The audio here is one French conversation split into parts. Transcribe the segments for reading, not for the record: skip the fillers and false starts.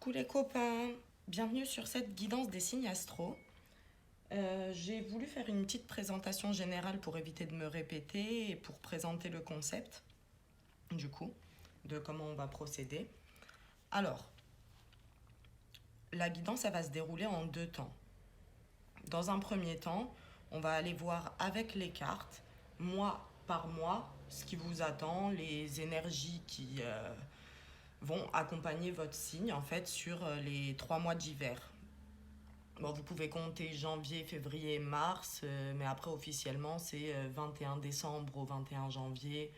Coucou les copains, bienvenue sur cette guidance des signes astro. J'ai voulu faire une petite présentation générale pour éviter de me répéter et pour présenter le concept, du coup, de comment on va procéder. Alors, la guidance, elle va se dérouler en deux temps. Dans un premier temps, on va aller voir avec les cartes, mois par mois, ce qui vous attend, les énergies qui vont accompagner votre signe en fait sur les 3 mois d'hiver. Bon, vous pouvez compter janvier, février, mars, mais après officiellement c'est 21 décembre au 21 janvier,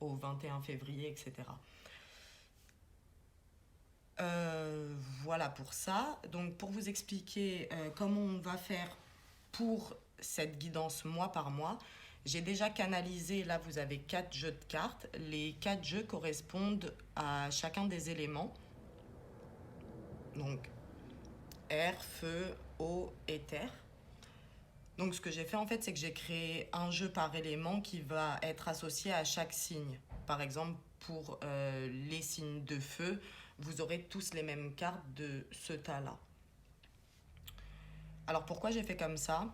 au 21 février, etc. Voilà pour ça. Donc pour vous expliquer comment on va faire pour cette guidance mois par mois, j'ai déjà canalisé, là vous avez 4 jeux de cartes. Les 4 jeux correspondent à chacun des éléments. Donc air, feu, eau et terre. Donc ce que j'ai fait en fait, c'est que j'ai créé un jeu par élément qui va être associé à chaque signe. Par exemple, pour les signes de feu, vous aurez tous les mêmes cartes de ce tas-là. Alors pourquoi j'ai fait comme ça,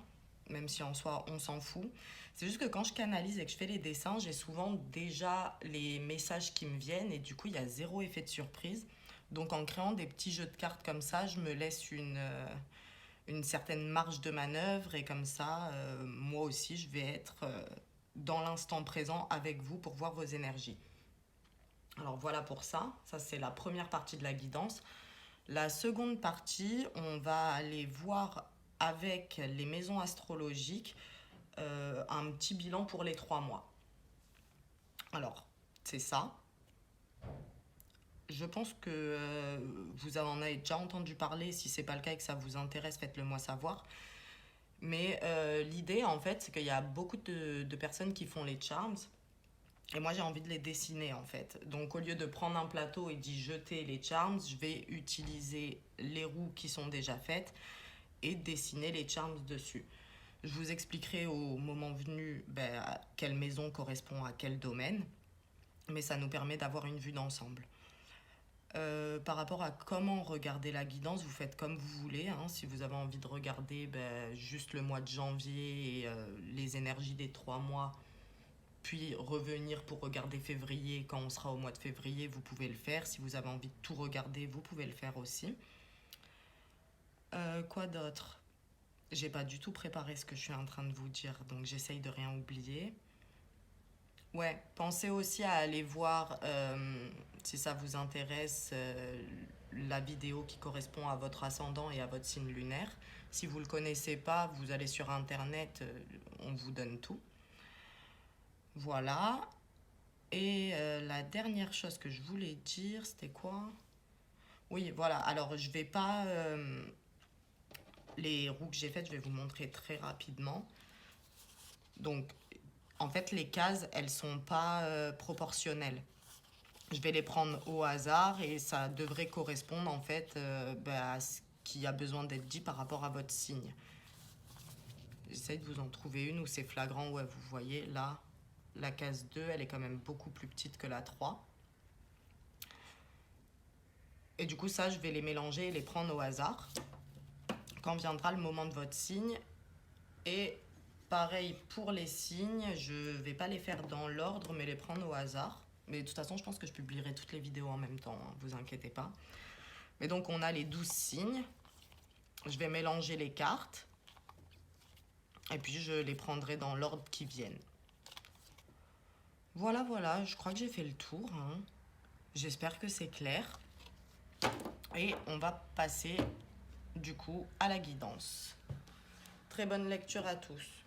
même si en soi on s'en fout, c'est juste que quand je canalise et que je fais les dessins, j'ai souvent déjà les messages qui me viennent et du coup il y a zéro effet de surprise. Donc en créant des petits jeux de cartes comme ça, je me laisse une certaine marge de manœuvre et comme ça, moi aussi, je vais être dans l'instant présent avec vous pour voir vos énergies. Alors voilà pour ça, ça c'est la première partie de la guidance. La seconde partie, on va aller voir avec les maisons astrologiques un petit bilan pour les 3 mois. Alors, c'est ça. Je pense que vous en avez déjà entendu parler. Si ce n'est pas le cas et que ça vous intéresse, faites-le moi savoir. Mais l'idée, en fait, c'est qu'il y a beaucoup de personnes qui font les charms. Et moi, j'ai envie de les dessiner, en fait. Donc, au lieu de prendre un plateau et d'y jeter les charms, je vais utiliser les roues qui sont déjà faites et dessiner les charms dessus. Je vous expliquerai au moment venu quelle maison correspond à quel domaine. Mais ça nous permet d'avoir une vue d'ensemble. Par rapport à comment regarder la guidance, vous faites comme vous voulez. Hein. Si vous avez envie de regarder juste le mois de janvier et les énergies des 3 mois, puis revenir pour regarder février quand on sera au mois de février, vous pouvez le faire. Si vous avez envie de tout regarder, vous pouvez le faire aussi. Quoi d'autre? J'ai pas du tout préparé ce que je suis en train de vous dire, donc j'essaye de rien oublier. Ouais, pensez aussi à aller voir, si ça vous intéresse, la vidéo qui correspond à votre ascendant et à votre signe lunaire. Si vous ne le connaissez pas, vous allez sur Internet, on vous donne tout. Voilà. Et la dernière chose que je voulais dire, c'était quoi? Oui, voilà. Alors, je vais pas... les roues que j'ai faites, je vais vous montrer très rapidement. Donc, en fait, les cases, elles sont pas proportionnelles. Je vais les prendre au hasard et ça devrait correspondre en fait à ce qui a besoin d'être dit par rapport à votre signe. J'essaie de vous en trouver une où c'est flagrant. Ouais, vous voyez là, la case 2, elle est quand même beaucoup plus petite que la 3. Et du coup, ça, je vais les mélanger et les prendre au hasard quand viendra le moment de votre signe. Et pareil pour les signes, je vais pas les faire dans l'ordre, mais les prendre au hasard. Mais de toute façon, je pense que je publierai toutes les vidéos en même temps, hein, vous inquiétez pas. Mais donc, on a les 12 signes. Je vais mélanger les cartes. Et puis, je les prendrai dans l'ordre qui viennent. Voilà, voilà, je crois que j'ai fait le tour. Hein. J'espère que c'est clair. Et on va passer, du coup, à la guidance. Très bonne lecture à tous.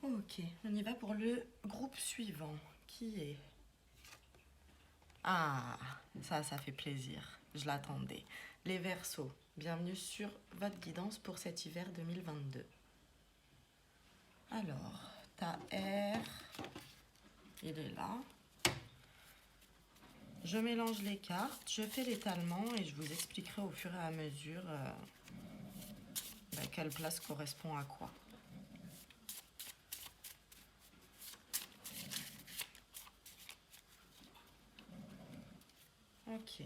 Ok, on y va pour le groupe suivant, qui est... Ah, ça fait plaisir, je l'attendais. Les Verseaux, bienvenue sur votre guidance pour cet hiver 2022. Alors, ta R, il est là. Je mélange les cartes, je fais l'étalement et je vous expliquerai au fur et à mesure quelle place correspond à quoi. Ok.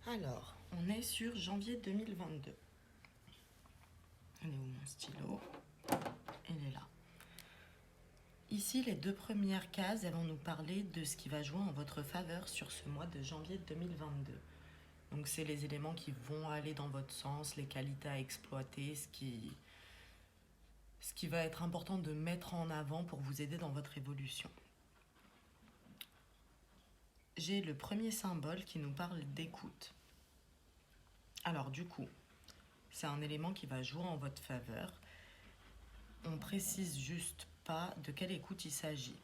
Alors, on est sur janvier 2022. Il est où mon stylo? Il est là. Ici, les deux premières cases, elles vont nous parler de ce qui va jouer en votre faveur sur ce mois de janvier 2022. Donc, c'est les éléments qui vont aller dans votre sens, les qualités à exploiter, ce qui va être important de mettre en avant pour vous aider dans votre évolution. J'ai le premier symbole qui nous parle d'écoute. Alors, du coup, c'est un élément qui va jouer en votre faveur. On précise juste pas de quelle écoute il s'agit,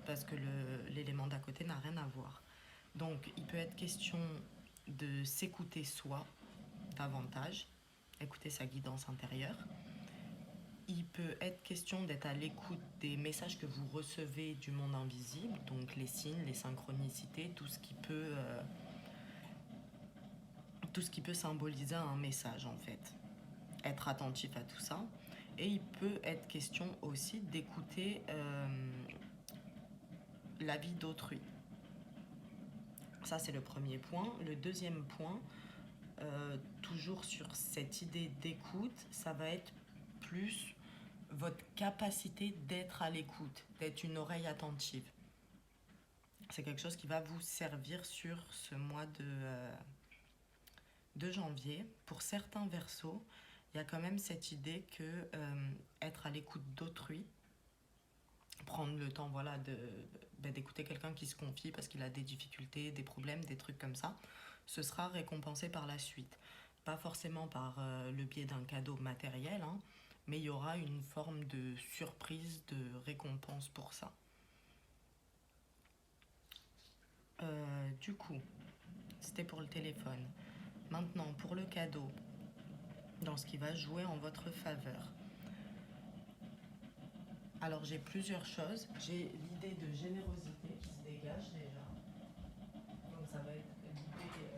parce que l'élément d'à côté n'a rien à voir. Donc, il peut être question de s'écouter soi davantage, écouter sa guidance intérieure. Il peut être question d'être à l'écoute des messages que vous recevez du monde invisible, donc les signes, les synchronicités, tout ce qui peut symboliser un message en fait. Être attentif à tout ça. Et il peut être question aussi d'écouter la vie d'autrui. Ça, c'est le premier point. Le deuxième point, toujours sur cette idée d'écoute, ça va être plus votre capacité d'être à l'écoute, d'être une oreille attentive. C'est quelque chose qui va vous servir sur ce mois de janvier. Pour certains versos, il y a quand même cette idée que être à l'écoute d'autrui, prendre le temps d'écouter quelqu'un qui se confie parce qu'il a des difficultés, des problèmes, des trucs comme ça, ce sera récompensé par la suite. Pas forcément par le biais d'un cadeau matériel, hein, mais il y aura une forme de surprise, de récompense pour ça. Du coup, c'était pour le téléphone. Maintenant, pour le cadeau, dans ce qui va jouer en votre faveur. Alors, j'ai plusieurs choses. J'ai l'idée de générosité qui se dégage déjà. Donc, ça va être l'idée,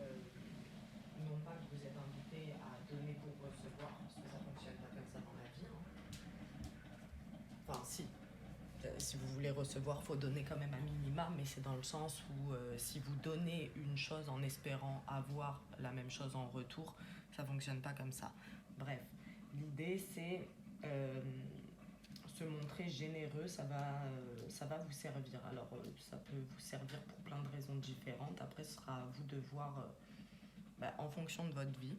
non pas que vous êtes invité à donner pour recevoir, parce que ça ne fonctionne pas comme ça dans la vie. Hein. Enfin, si. Si vous voulez recevoir, il faut donner quand même un minima, mais c'est dans le sens où si vous donnez une chose en espérant avoir la même chose en retour, ça ne fonctionne pas comme ça. Bref, l'idée c'est se montrer généreux, ça va vous servir. Alors ça peut vous servir pour plein de raisons différentes. Après, ce sera à vous de voir en fonction de votre vie.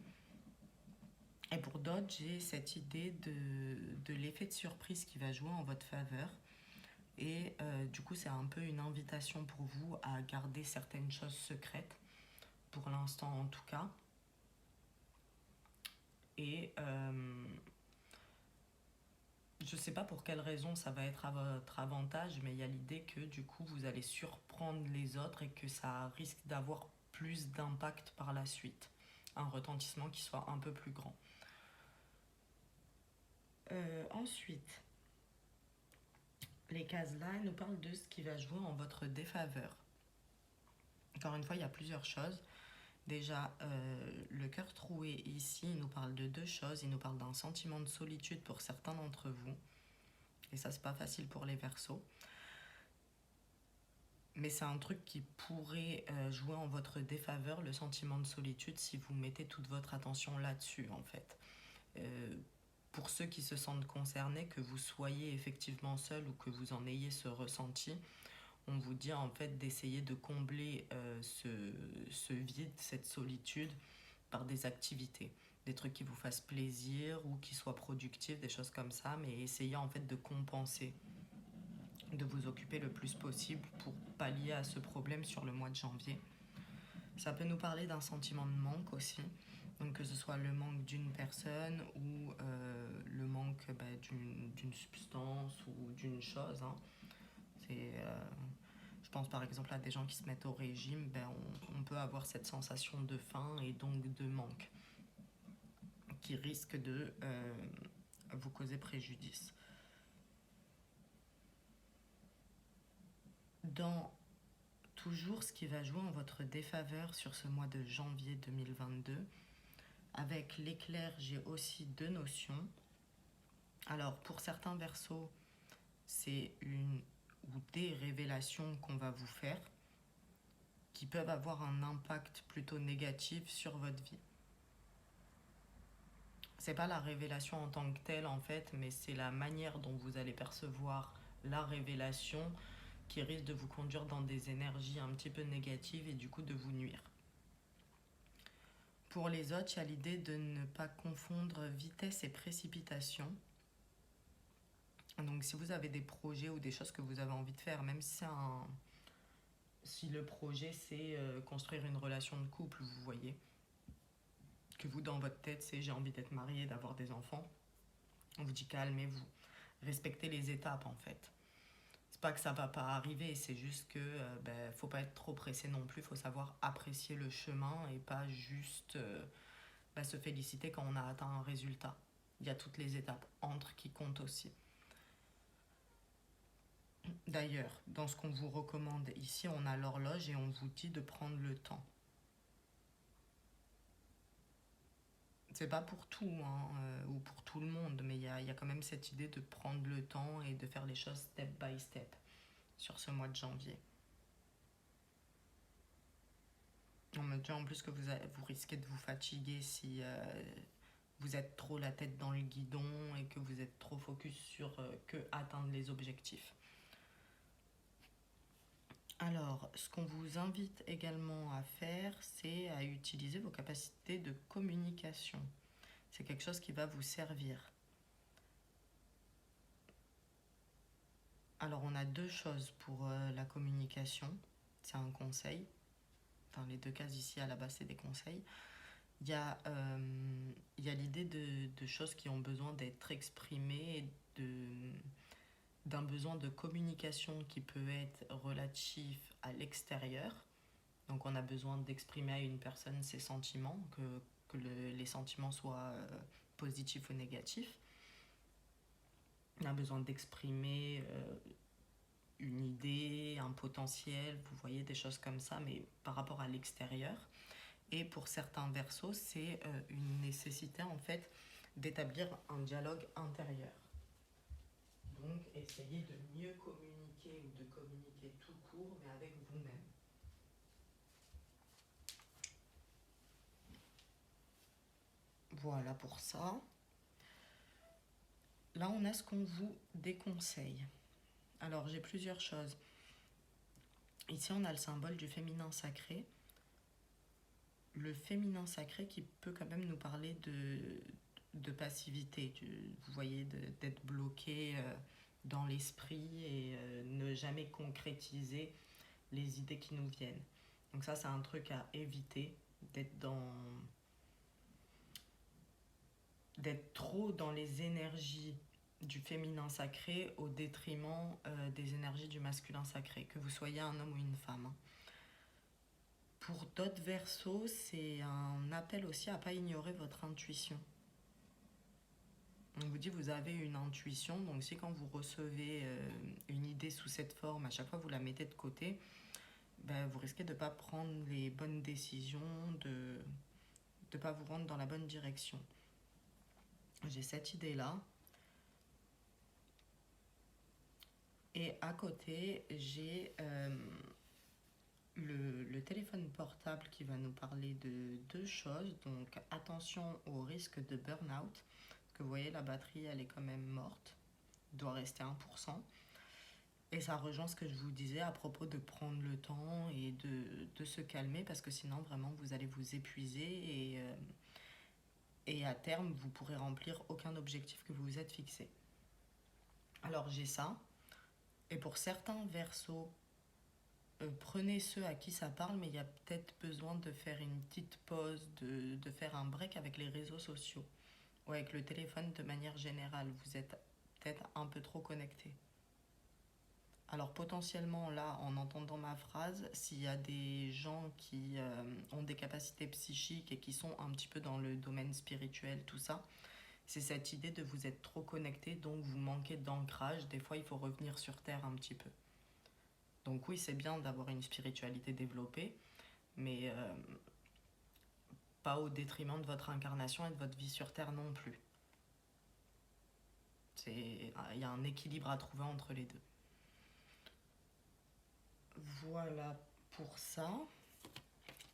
Et pour d'autres, j'ai cette idée de l'effet de surprise qui va jouer en votre faveur. Et du coup, c'est un peu une invitation pour vous à garder certaines choses secrètes, pour l'instant en tout cas. Et je sais pas pour quelle raison ça va être à votre avantage, mais il y a l'idée que du coup, vous allez surprendre les autres et que ça risque d'avoir plus d'impact par la suite. Un retentissement qui soit un peu plus grand. Ensuite, les cases-là nous parlent de ce qui va jouer en votre défaveur. Encore une fois, il y a plusieurs choses. Déjà, le cœur troué ici, il nous parle de deux choses. Il nous parle d'un sentiment de solitude pour certains d'entre vous. Et ça, c'est pas facile pour les Verseaux. Mais c'est un truc qui pourrait jouer en votre défaveur, le sentiment de solitude, si vous mettez toute votre attention là-dessus, en fait. pour ceux qui se sentent concernés, que vous soyez effectivement seul ou que vous en ayez ce ressenti, on vous dit en fait d'essayer de combler ce vide, cette solitude par des activités. Des trucs qui vous fassent plaisir ou qui soient productifs, des choses comme ça, mais essayez en fait de compenser, de vous occuper le plus possible pour pallier à ce problème sur le mois de janvier. Ça peut nous parler d'un sentiment de manque aussi, donc que ce soit le manque d'une personne ou le manque d'une substance ou d'une chose. Hein. Je pense par exemple à des gens qui se mettent au régime, on peut avoir cette sensation de faim et donc de manque qui risque de vous causer préjudice. Dans toujours ce qui va jouer en votre défaveur sur ce mois de janvier 2022, avec l'éclair, j'ai aussi deux notions. Alors, pour certains versos, c'est une ou des révélations qu'on va vous faire qui peuvent avoir un impact plutôt négatif sur votre vie. C'est pas la révélation en tant que telle en fait, mais c'est la manière dont vous allez percevoir la révélation qui risque de vous conduire dans des énergies un petit peu négatives et du coup de vous nuire. Pour les autres, il y a l'idée de ne pas confondre vitesse et précipitation. Donc si vous avez des projets ou des choses que vous avez envie de faire, même si le projet c'est construire une relation de couple, vous voyez, que vous dans votre tête c'est j'ai envie d'être marié, d'avoir des enfants, on vous dit calmez-vous, respectez les étapes en fait. C'est pas que ça va pas arriver, c'est juste que faut pas être trop pressé non plus, faut savoir apprécier le chemin et pas juste se féliciter quand on a atteint un résultat. Il y a toutes les étapes entre qui comptent aussi. D'ailleurs, dans ce qu'on vous recommande ici, on a l'horloge et on vous dit de prendre le temps. C'est pas pour tout ou pour tout le monde, mais il y a quand même cette idée de prendre le temps et de faire les choses step by step sur ce mois de janvier. On me dit en plus que vous risquez de vous fatiguer si vous êtes trop la tête dans le guidon et que vous êtes trop focus sur que atteindre les objectifs. Alors, ce qu'on vous invite également à faire, c'est à utiliser vos capacités de communication. C'est quelque chose qui va vous servir. Alors, on a deux choses pour la communication. C'est un conseil. Enfin, les deux cases ici, à la base, c'est des conseils. Il y a l'idée de choses qui ont besoin d'être exprimées, d'un besoin de communication qui peut être relatif à l'extérieur. Donc on a besoin d'exprimer à une personne ses sentiments, que les sentiments soient positifs ou négatifs. On a besoin d'exprimer une idée, un potentiel, vous voyez, des choses comme ça, mais par rapport à l'extérieur. Et pour certains versos, c'est une nécessité en fait d'établir un dialogue intérieur. Donc essayez de mieux communiquer ou de communiquer tout court, mais avec vous-même. Voilà pour ça. Là, on a ce qu'on vous déconseille. Alors, j'ai plusieurs choses. Ici, on a le symbole du féminin sacré. Le féminin sacré qui peut quand même nous parler de passivité. Vous voyez, d'être bloqué dans l'esprit et ne jamais concrétiser les idées qui nous viennent. Donc ça, c'est un truc à éviter, d'être trop dans les énergies du féminin sacré au détriment des énergies du masculin sacré, que vous soyez un homme ou une femme. Pour d'autres versos, c'est un appel aussi à ne pas ignorer votre intuition. On vous dit vous avez une intuition, donc si quand vous recevez une idée sous cette forme, à chaque fois vous la mettez de côté, vous risquez de ne pas prendre les bonnes décisions, de ne pas vous rendre dans la bonne direction. J'ai cette idée-là. Et à côté, j'ai le téléphone portable qui va nous parler de deux choses. Donc attention au risque de burn-out. que vous voyez, la batterie, elle est quand même morte. Il doit rester 1%. Et ça rejoint ce que je vous disais à propos de prendre le temps et de se calmer, parce que sinon, vraiment, vous allez vous épuiser et à terme, vous pourrez remplir aucun objectif que vous vous êtes fixé. Alors, j'ai ça. Et pour certains versos, prenez ceux à qui ça parle, mais il y a peut-être besoin de faire une petite pause, de faire un break avec les réseaux sociaux ou avec le téléphone de manière générale. Vous êtes peut-être un peu trop connecté. Alors potentiellement là, en entendant ma phrase, s'il y a des gens qui ont des capacités psychiques et qui sont un petit peu dans le domaine spirituel, tout ça, c'est cette idée de vous être trop connecté, donc vous manquez d'ancrage. Des fois, il faut revenir sur Terre un petit peu. Donc oui, c'est bien d'avoir une spiritualité développée, mais pas au détriment de votre incarnation et de votre vie sur Terre non plus. Il y a un équilibre à trouver entre les deux. Voilà pour ça.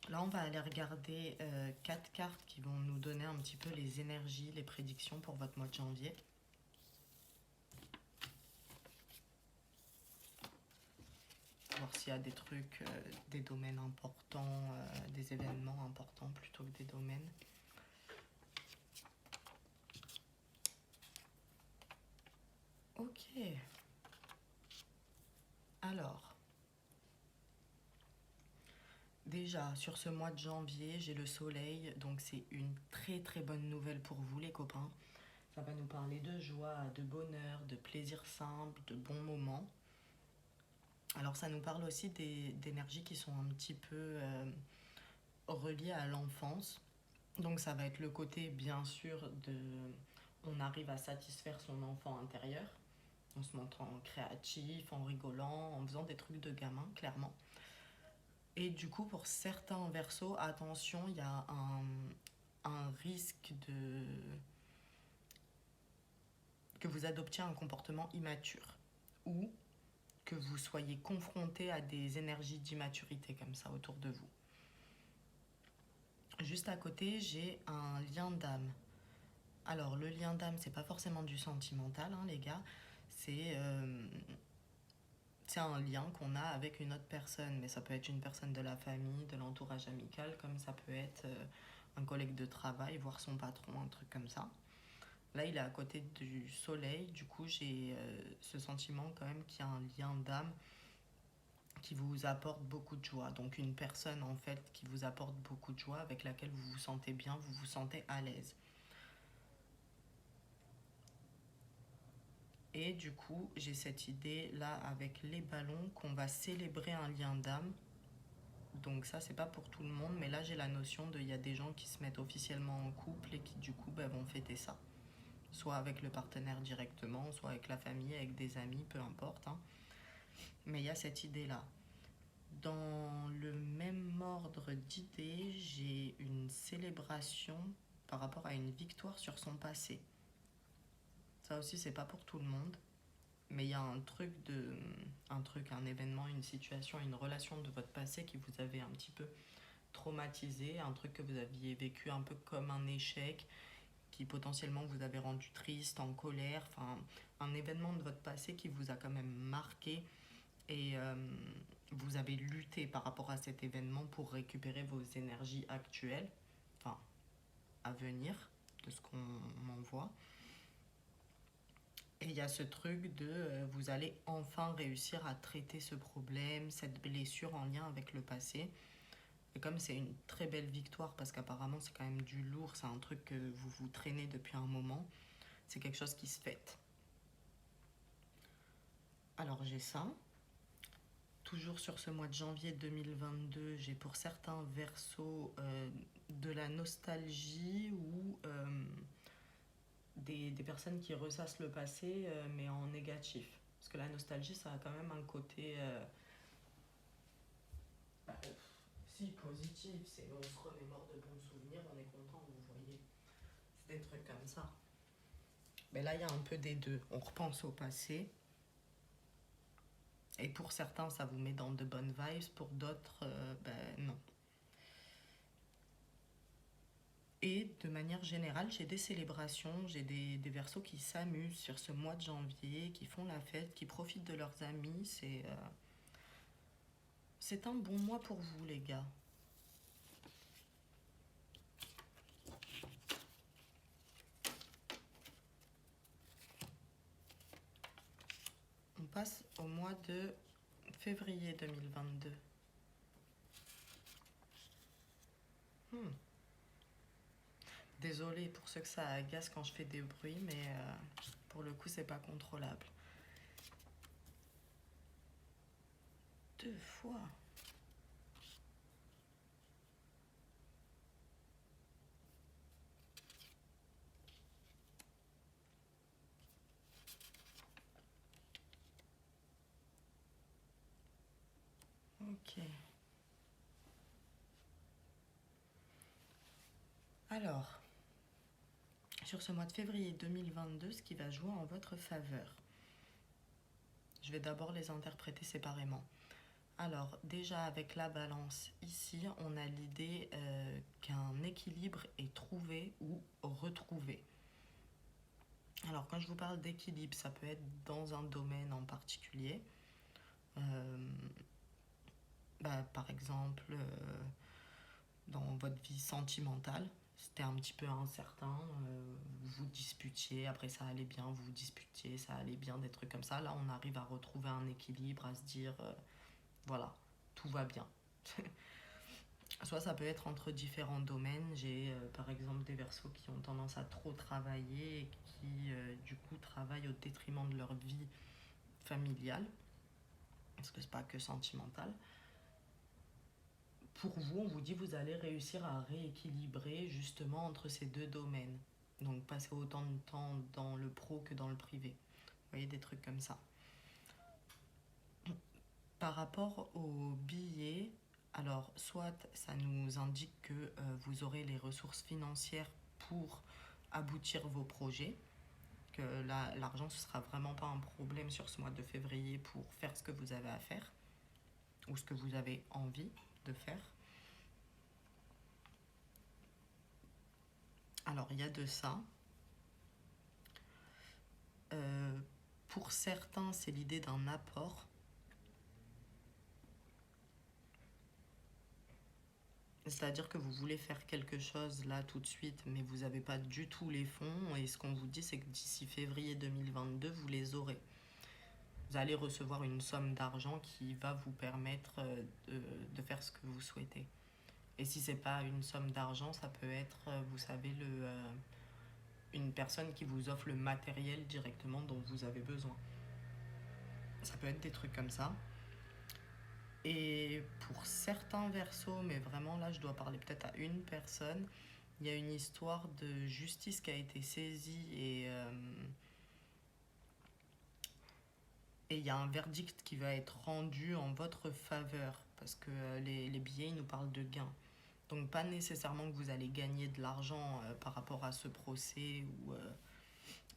Là, on va aller regarder 4 cartes qui vont nous donner un petit peu les énergies, les prédictions pour votre mois de janvier. Voir s'il y a des trucs, des domaines importants, des événements importants plutôt que des domaines. Ok. Alors, déjà, sur ce mois de janvier, j'ai le soleil, donc c'est une très très bonne nouvelle pour vous les copains. Ça va nous parler de joie, de bonheur, de plaisir simple, de bons moments. Alors ça nous parle aussi d'énergies qui sont un petit peu reliées à l'enfance. Donc ça va être le côté bien sûr de... On arrive à satisfaire son enfant intérieur en se montrant créatif, en rigolant, en faisant des trucs de gamin, clairement. Et du coup, pour certains versos, attention, il y a un risque que vous adoptiez un comportement immature ou que vous soyez confronté à des énergies d'immaturité comme ça autour de vous. Juste à côté, j'ai un lien d'âme. Alors, le lien d'âme, c'est pas forcément du sentimental, hein, les gars. C'est un lien qu'on a avec une autre personne, mais ça peut être une personne de la famille, de l'entourage amical, comme ça peut être un collègue de travail, voire son patron, un truc comme ça. Là, il est à côté du soleil, du coup, j'ai ce sentiment quand même qu'il y a un lien d'âme qui vous apporte beaucoup de joie. Donc une personne en fait qui vous apporte beaucoup de joie, avec laquelle vous vous sentez bien, vous vous sentez à l'aise. Et du coup, j'ai cette idée là avec les ballons qu'on va célébrer un lien d'âme. Donc ça, c'est pas pour tout le monde, mais là j'ai la notion de il y a des gens qui se mettent officiellement en couple et qui du coup vont fêter ça. Soit avec le partenaire directement, soit avec la famille, avec des amis, peu importe, hein. Mais il y a cette idée-là. Dans le même ordre d'idées, j'ai une célébration par rapport à une victoire sur son passé. Ça aussi, c'est pas pour tout le monde, mais il y a un événement, une situation, une relation de votre passé qui vous avait un petit peu traumatisé, un truc que vous aviez vécu un peu comme un échec, qui potentiellement vous avait rendu triste, en colère, enfin un événement de votre passé qui vous a quand même marqué et vous avez lutté par rapport à cet événement pour récupérer vos énergies actuelles, enfin à venir, de ce qu'on en voit. Et il y a ce truc de vous allez enfin réussir à traiter ce problème, cette blessure en lien avec le passé. Et comme c'est une très belle victoire, parce qu'apparemment c'est quand même du lourd, c'est un truc que vous vous traînez depuis un moment, c'est quelque chose qui se fête. Alors j'ai ça. Toujours sur ce mois de janvier 2022, j'ai pour certains versos de la nostalgie ou des personnes qui ressassent le passé, mais en négatif. Parce que la nostalgie, ça a quand même un côté bah, si positif, c'est on se remémore de bons souvenirs, on est content, vous voyez. C'est des trucs comme ça. Mais là, il y a un peu des deux. On repense au passé. Et pour certains, ça vous met dans de bonnes vibes. Pour d'autres, non. Et de manière générale, j'ai des célébrations, j'ai des versos qui s'amusent sur ce mois de janvier, qui font la fête, qui profitent de leurs amis. C'est un bon mois pour vous, les gars. On passe au mois de février 2022. Hmm. Désolée pour ceux que ça agace quand je fais des bruits, mais pour le coup, c'est pas contrôlable. 2 fois. Ok. Alors, sur ce mois de février 2022, ce qui va jouer en votre faveur. Je vais d'abord les interpréter séparément. Alors, déjà avec la balance, ici, on a l'idée qu'un équilibre est trouvé ou retrouvé. Alors, quand je vous parle d'équilibre, ça peut être dans un domaine en particulier. Par exemple, dans votre vie sentimentale, c'était un petit peu incertain, vous disputiez, après ça allait bien, vous vous disputiez, ça allait bien, des trucs comme ça. Là, on arrive à retrouver un équilibre, à se dire, voilà, tout va bien. Soit ça peut être entre différents domaines. J'ai par exemple des versos qui ont tendance à trop travailler et qui du coup travaillent au détriment de leur vie familiale, parce que c'est pas que sentimental. Pour vous, on vous dit vous allez réussir à rééquilibrer justement entre ces deux domaines. Donc passer autant de temps dans le pro que dans le privé. Vous voyez, des trucs comme ça. Par rapport aux billets, alors soit ça nous indique que vous aurez les ressources financières pour aboutir vos projets, que l'argent ce sera vraiment pas un problème sur ce mois de février pour faire ce que vous avez à faire ou ce que vous avez envie de faire. Alors il y a de ça. Pour certains, c'est l'idée d'un apport. C'est-à-dire que vous voulez faire quelque chose là tout de suite, mais vous n'avez pas du tout les fonds. Et ce qu'on vous dit, c'est que d'ici février 2022, vous les aurez. Vous allez recevoir une somme d'argent qui va vous permettre de faire ce que vous souhaitez. Et si c'est pas une somme d'argent, ça peut être, vous savez, une personne qui vous offre le matériel directement dont vous avez besoin. Ça peut être des trucs comme ça. Et pour certains versos, mais vraiment là je dois parler peut-être à une personne, il y a une histoire de justice qui a été saisie et il y a un verdict qui va être rendu en votre faveur parce que les billets ils nous parlent de gains. Donc pas nécessairement que vous allez gagner de l'argent par rapport à ce procès ou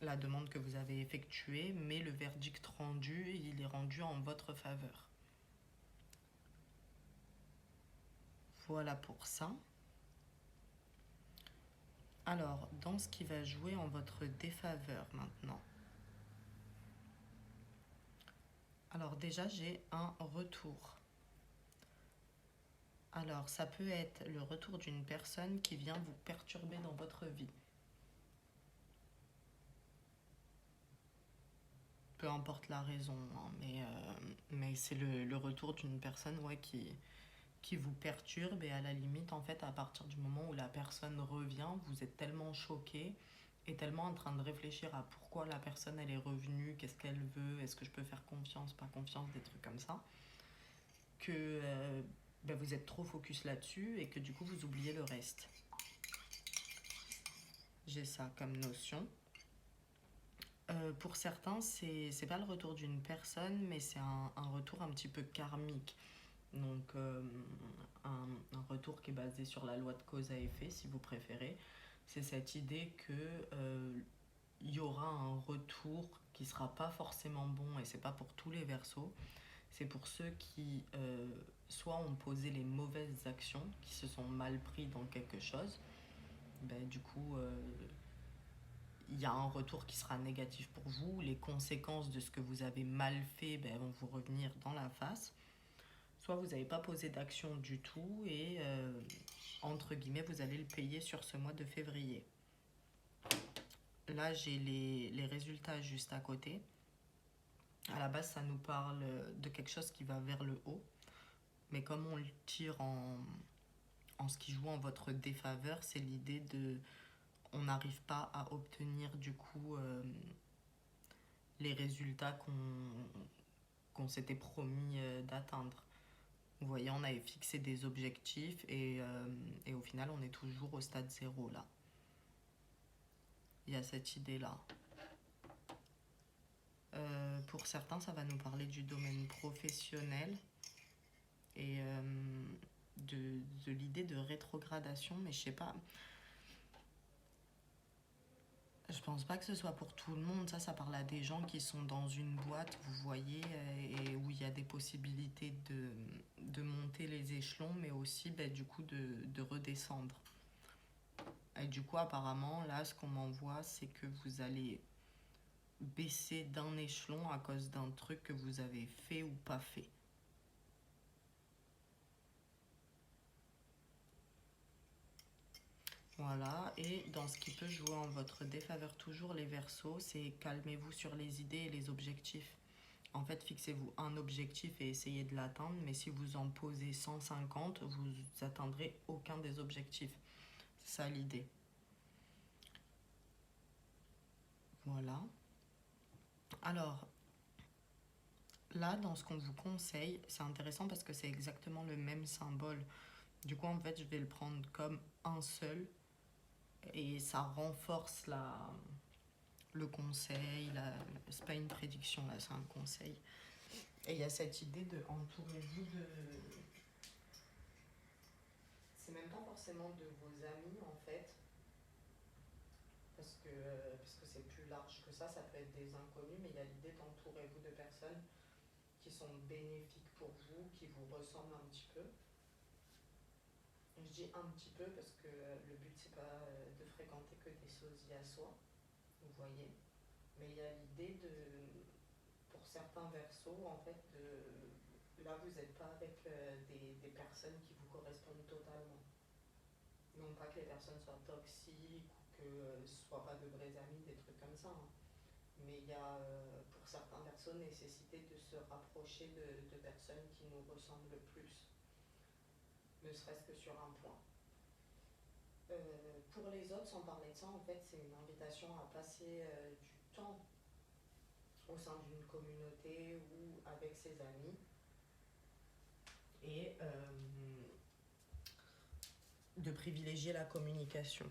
la demande que vous avez effectuée, mais le verdict rendu, il est rendu en votre faveur. Voilà pour ça. Alors, dans ce qui va jouer en votre défaveur maintenant. Alors déjà, j'ai un retour. Alors, ça peut être le retour d'une personne qui vient vous perturber dans votre vie. Peu importe la raison, hein, mais c'est le retour d'une personne qui vous perturbe et à la limite, en fait, à partir du moment où la personne revient, vous êtes tellement choqué et tellement en train de réfléchir à pourquoi la personne elle est revenue, qu'est-ce qu'elle veut, est-ce que je peux faire confiance, pas confiance, des trucs comme ça, que vous êtes trop focus là-dessus et que du coup vous oubliez le reste. J'ai ça comme notion. Pour certains, c'est pas le retour d'une personne, mais c'est un retour un petit peu karmique. Donc, un retour qui est basé sur la loi de cause à effet, si vous préférez. C'est cette idée que y aura un retour qui sera pas forcément bon, et c'est pas pour tous les versos. C'est pour ceux qui soit ont posé les mauvaises actions, qui se sont mal pris dans quelque chose. ben, du coup, il y a un retour qui sera négatif pour vous. Les conséquences de ce que vous avez mal fait ben, vont vous revenir dans la face. Soit vous n'avez pas posé d'action du tout et, entre guillemets, vous allez le payer sur ce mois de février. Là, j'ai les résultats juste à côté. À la base, ça nous parle de quelque chose qui va vers le haut. Mais comme on le tire en ce qui joue en votre défaveur, c'est l'idée de... On n'arrive pas à obtenir du coup les résultats qu'on s'était promis d'atteindre. Vous voyez, on avait fixé des objectifs et au final, on est toujours au stade zéro là. Il y a cette idée-là. Pour certains, ça va nous parler du domaine professionnel et de l'idée de rétrogradation, mais je sais pas. Je pense pas que ce soit pour tout le monde. Ça parle à des gens qui sont dans une boîte, vous voyez, et où il y a des possibilités de monter les échelons, mais aussi ben, du coup de redescendre. Et du coup, apparemment, là, ce qu'on m'envoie, c'est que vous allez baisser d'un échelon à cause d'un truc que vous avez fait ou pas fait. Voilà, et dans ce qui peut jouer en votre défaveur toujours les Verseaux, c'est calmez-vous sur les idées et les objectifs. En fait, fixez-vous un objectif et essayez de l'atteindre, mais si vous en posez 150, vous n'atteindrez aucun des objectifs. C'est ça l'idée. Voilà. Alors, là, dans ce qu'on vous conseille, c'est intéressant parce que c'est exactement le même symbole. Du coup, en fait, je vais le prendre comme un seul et ça renforce le conseil. C'est pas une prédiction, là, c'est un conseil. Et il y a cette idée de entourez-vous de... C'est même pas forcément de vos amis, en fait, parce que c'est plus large que ça peut être des inconnus, mais il y a l'idée d'entourez-vous de personnes qui sont bénéfiques pour vous, qui vous ressemblent un petit peu. Je dis un petit peu parce que le but c'est pas de fréquenter que des sosies à soi, vous voyez, mais il y a l'idée de, pour certains versos, en fait, là vous n'êtes pas avec des personnes qui vous correspondent totalement. Non pas que les personnes soient toxiques ou que ce ne soient pas de vrais amis, des trucs comme ça, hein. Mais il y a pour certains versos nécessité de se rapprocher de personnes qui nous ressemblent plus, ne serait-ce que sur un point. Pour les autres, sans parler de ça, en fait, c'est une invitation à passer du temps au sein d'une communauté ou avec ses amis et de privilégier la communication.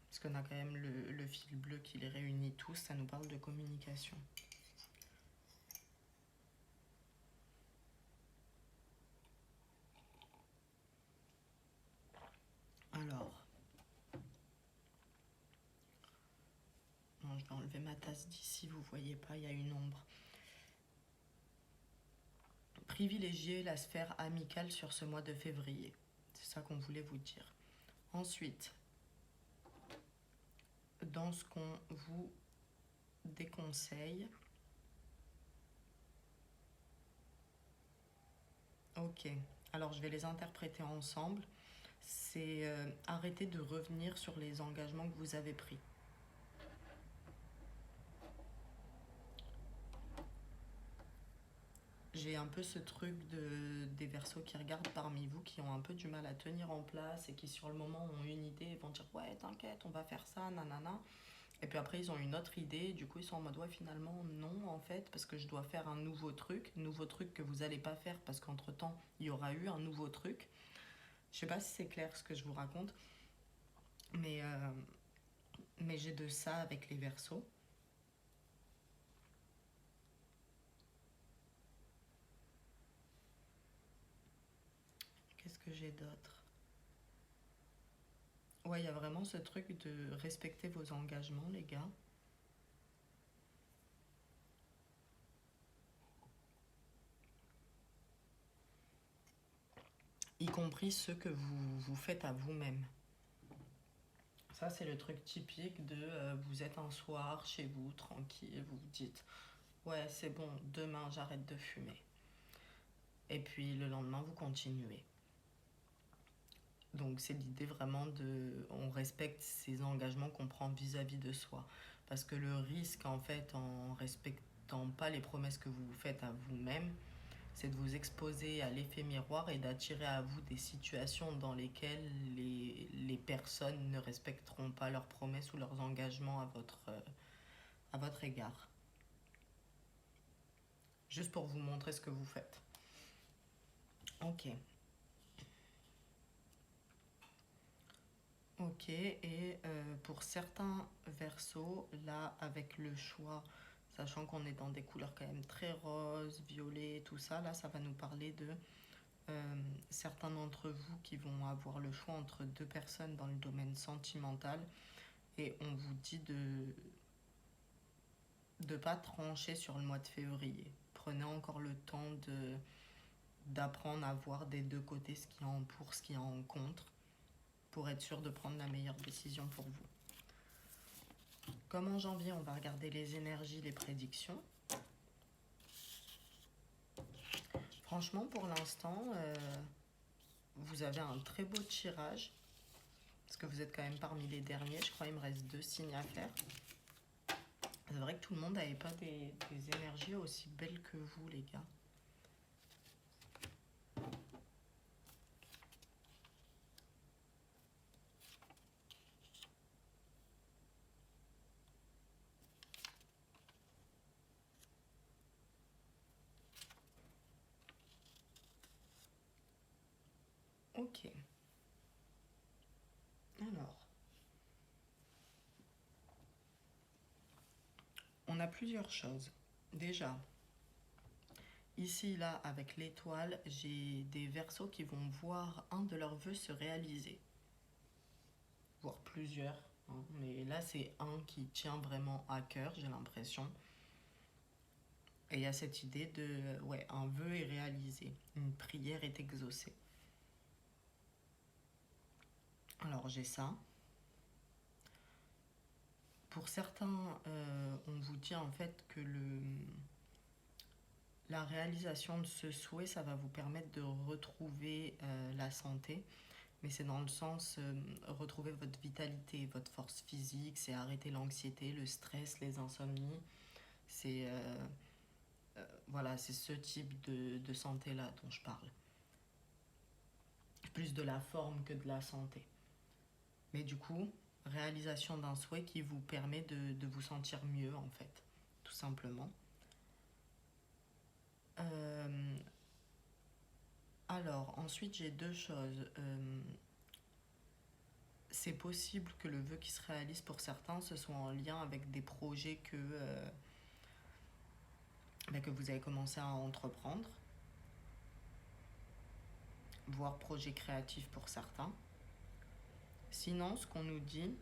Parce qu'on a quand même le fil bleu qui les réunit tous, ça nous parle de communication. Alors, non, je vais enlever ma tasse d'ici, vous voyez pas, il y a une ombre. Privilégier la sphère amicale sur ce mois de février. C'est ça qu'on voulait vous dire. Ensuite, dans ce qu'on vous déconseille, ok, alors je vais les interpréter ensemble. C'est arrêter de revenir sur les engagements que vous avez pris. J'ai un peu ce truc des Verseaux qui regardent parmi vous, qui ont un peu du mal à tenir en place et qui sur le moment ont une idée et vont dire ouais t'inquiète on va faire ça, nanana. Et puis après ils ont une autre idée, du coup ils sont en mode ouais finalement non en fait parce que je dois faire un nouveau truc que vous allez pas faire parce qu'entre temps il y aura eu un nouveau truc. Je sais pas si c'est clair ce que je vous raconte, mais, euh, mais j'ai de ça avec les Verseaux. Qu'est-ce que j'ai d'autre? Ouais, il y a vraiment ce truc de respecter vos engagements, les gars. y compris ceux que vous faites à vous-même. Ça, c'est le truc typique de vous êtes un soir chez vous, tranquille, vous vous dites ouais, c'est bon, demain j'arrête de fumer. Et puis le lendemain, vous continuez. Donc c'est l'idée vraiment on respecte ces engagements qu'on prend vis-à-vis de soi. Parce que le risque, en fait, en respectant pas les promesses que vous faites à vous-même, c'est de vous exposer à l'effet miroir et d'attirer à vous des situations dans lesquelles les personnes ne respecteront pas leurs promesses ou leurs engagements à votre égard. Juste pour vous montrer ce que vous faites. Ok. Ok, et pour certains versos, là, avec le choix, sachant qu'on est dans des couleurs quand même très roses, violets, tout ça, là, ça va nous parler de certains d'entre vous qui vont avoir le choix entre deux personnes dans le domaine sentimental, et on vous dit de ne pas trancher sur le mois de février. Prenez encore le temps d'apprendre à voir des deux côtés ce qui est en pour, ce qui est en contre, pour être sûr de prendre la meilleure décision pour vous. Comme en janvier, on va regarder les énergies, les prédictions. Franchement, pour l'instant, vous avez un très beau tirage. Parce que vous êtes quand même parmi les derniers. Je crois qu'il me reste 2 signes à faire. C'est vrai que tout le monde n'avait pas des énergies aussi belles que vous, les gars. Ok. Alors. On a plusieurs choses. Déjà, ici, là, avec l'étoile, j'ai des Verseaux qui vont voir un de leurs vœux se réaliser. Voire plusieurs. Hein. Mais là, c'est un qui tient vraiment à cœur, j'ai l'impression. Et il y a cette idée de, ouais, un vœu est réalisé, une prière est exaucée. Alors, j'ai ça. Pour certains, on vous dit en fait que la réalisation de ce souhait, ça va vous permettre de retrouver la santé. Mais c'est dans le sens retrouver votre vitalité, votre force physique, c'est arrêter l'anxiété, le stress, les insomnies. C'est voilà, c'est ce type de santé-là dont je parle. Plus de la forme que de la santé. Mais du coup, réalisation d'un souhait qui vous permet de vous sentir mieux en fait, tout simplement. Alors, ensuite j'ai 2 choses. C'est possible que le vœu qui se réalise pour certains, ce soit en lien avec des projets que vous avez commencé à entreprendre, voire projets créatifs pour certains. Sinon, ce qu'on nous dit,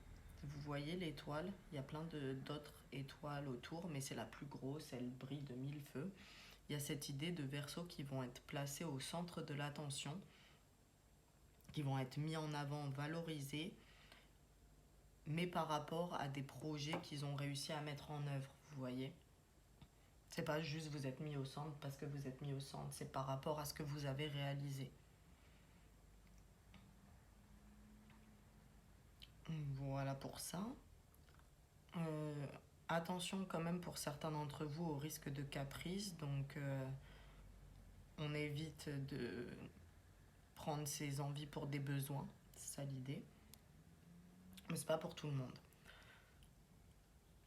vous voyez l'étoile, il y a plein d'autres étoiles autour, mais c'est la plus grosse, elle brille de 1000 feux. Il y a cette idée de Verseaux qui vont être placés au centre de l'attention, qui vont être mis en avant, valorisés, mais par rapport à des projets qu'ils ont réussi à mettre en œuvre, vous voyez. C'est pas juste vous êtes mis au centre parce que vous êtes mis au centre, c'est par rapport à ce que vous avez réalisé. Voilà pour ça. Euh, Attention quand même pour certains d'entre vous au risque de caprice, donc on évite de prendre ses envies pour des besoins, c'est ça l'idée. Mais c'est pas pour tout le monde.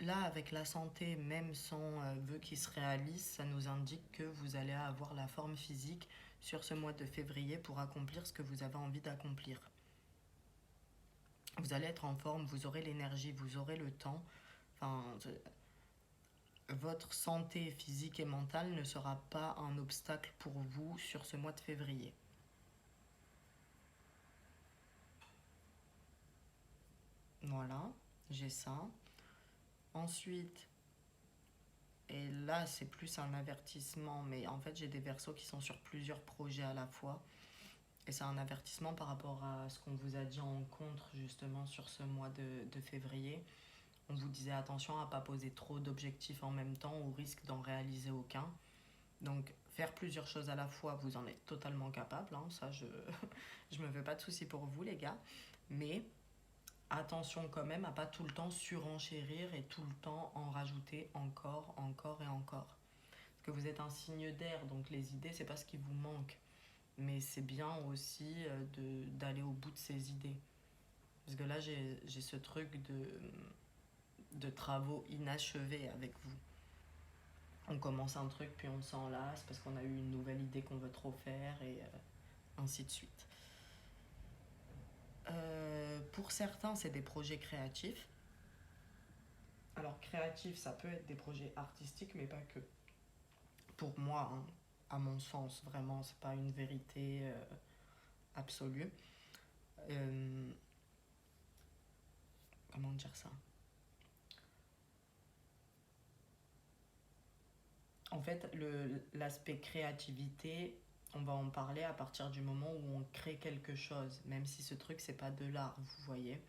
Là, avec la santé, même sans vœux qui se réalisent, ça nous indique que vous allez avoir la forme physique sur ce mois de février pour accomplir ce que vous avez envie d'accomplir. Vous allez être en forme, vous aurez l'énergie, vous aurez le temps. Enfin, votre santé physique et mentale ne sera pas un obstacle pour vous sur ce mois de février. Voilà, j'ai ça. Ensuite, et là c'est plus un avertissement, mais en fait j'ai des Verseaux qui sont sur plusieurs projets à la fois. Et c'est un avertissement par rapport à ce qu'on vous a dit en contre justement sur ce mois de février. On vous disait attention à ne pas poser trop d'objectifs en même temps au risque d'en réaliser aucun. Donc faire plusieurs choses à la fois, vous en êtes totalement capable, hein, ça je me fais pas de soucis pour vous les gars. Mais attention quand même à pas tout le temps surenchérir et tout le temps en rajouter encore, encore et encore. Parce que vous êtes un signe d'air, donc les idées c'est pas ce qui vous manque. Mais c'est bien aussi d'aller au bout de ses idées. Parce que là j'ai ce truc de travaux inachevés avec vous. On commence un truc puis on s'en lasse parce qu'on a eu une nouvelle idée qu'on veut trop faire et ainsi de suite. Pour certains, c'est des projets créatifs. Alors créatif, ça peut être des projets artistiques, mais pas que. Pour moi, hein, à mon sens, vraiment, c'est pas une vérité absolue. Euh, Comment dire ça? En fait, l'aspect créativité, on va en parler à partir du moment où on crée quelque chose, même si ce truc, c'est pas de l'art, vous voyez.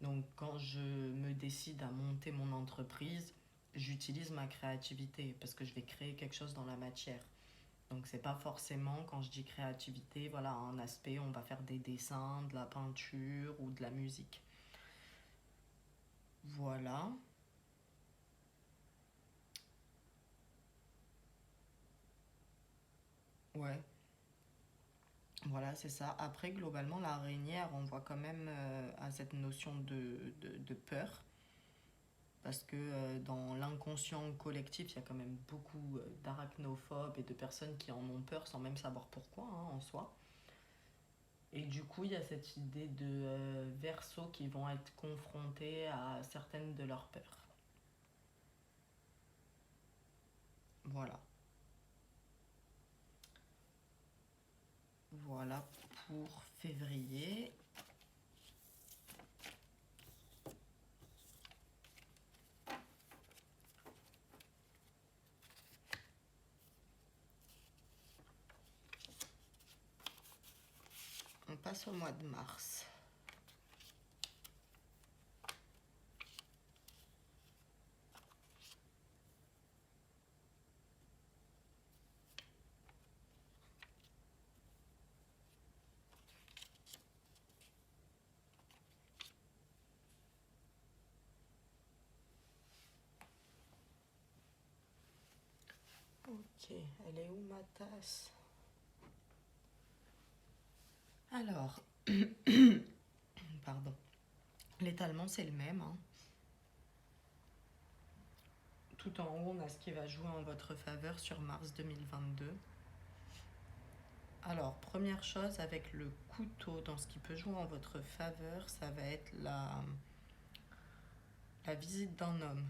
Donc, quand je me décide à monter mon entreprise, j'utilise ma créativité parce que je vais créer quelque chose dans la matière. Donc, c'est pas forcément, quand je dis créativité, voilà, un aspect, on va faire des dessins, de la peinture ou de la musique. Voilà. Ouais, voilà, c'est ça. Après, globalement, l'araignée, elle renvoie quand même à cette notion de peur. Parce que dans l'inconscient collectif, il y a quand même beaucoup d'arachnophobes et de personnes qui en ont peur sans même savoir pourquoi, hein, en soi. Et du coup, il y a cette idée de versos qui vont être confrontés à certaines de leurs peurs. Voilà. Voilà pour février. On passe au mois de mars. Ok, elle est où ma tasse? Alors, pardon. L'étalement, c'est le même, hein. Tout en haut, on a ce qui va jouer en votre faveur sur mars 2022. Alors, première chose, avec le couteau, dans ce qui peut jouer en votre faveur, ça va être la visite d'un homme.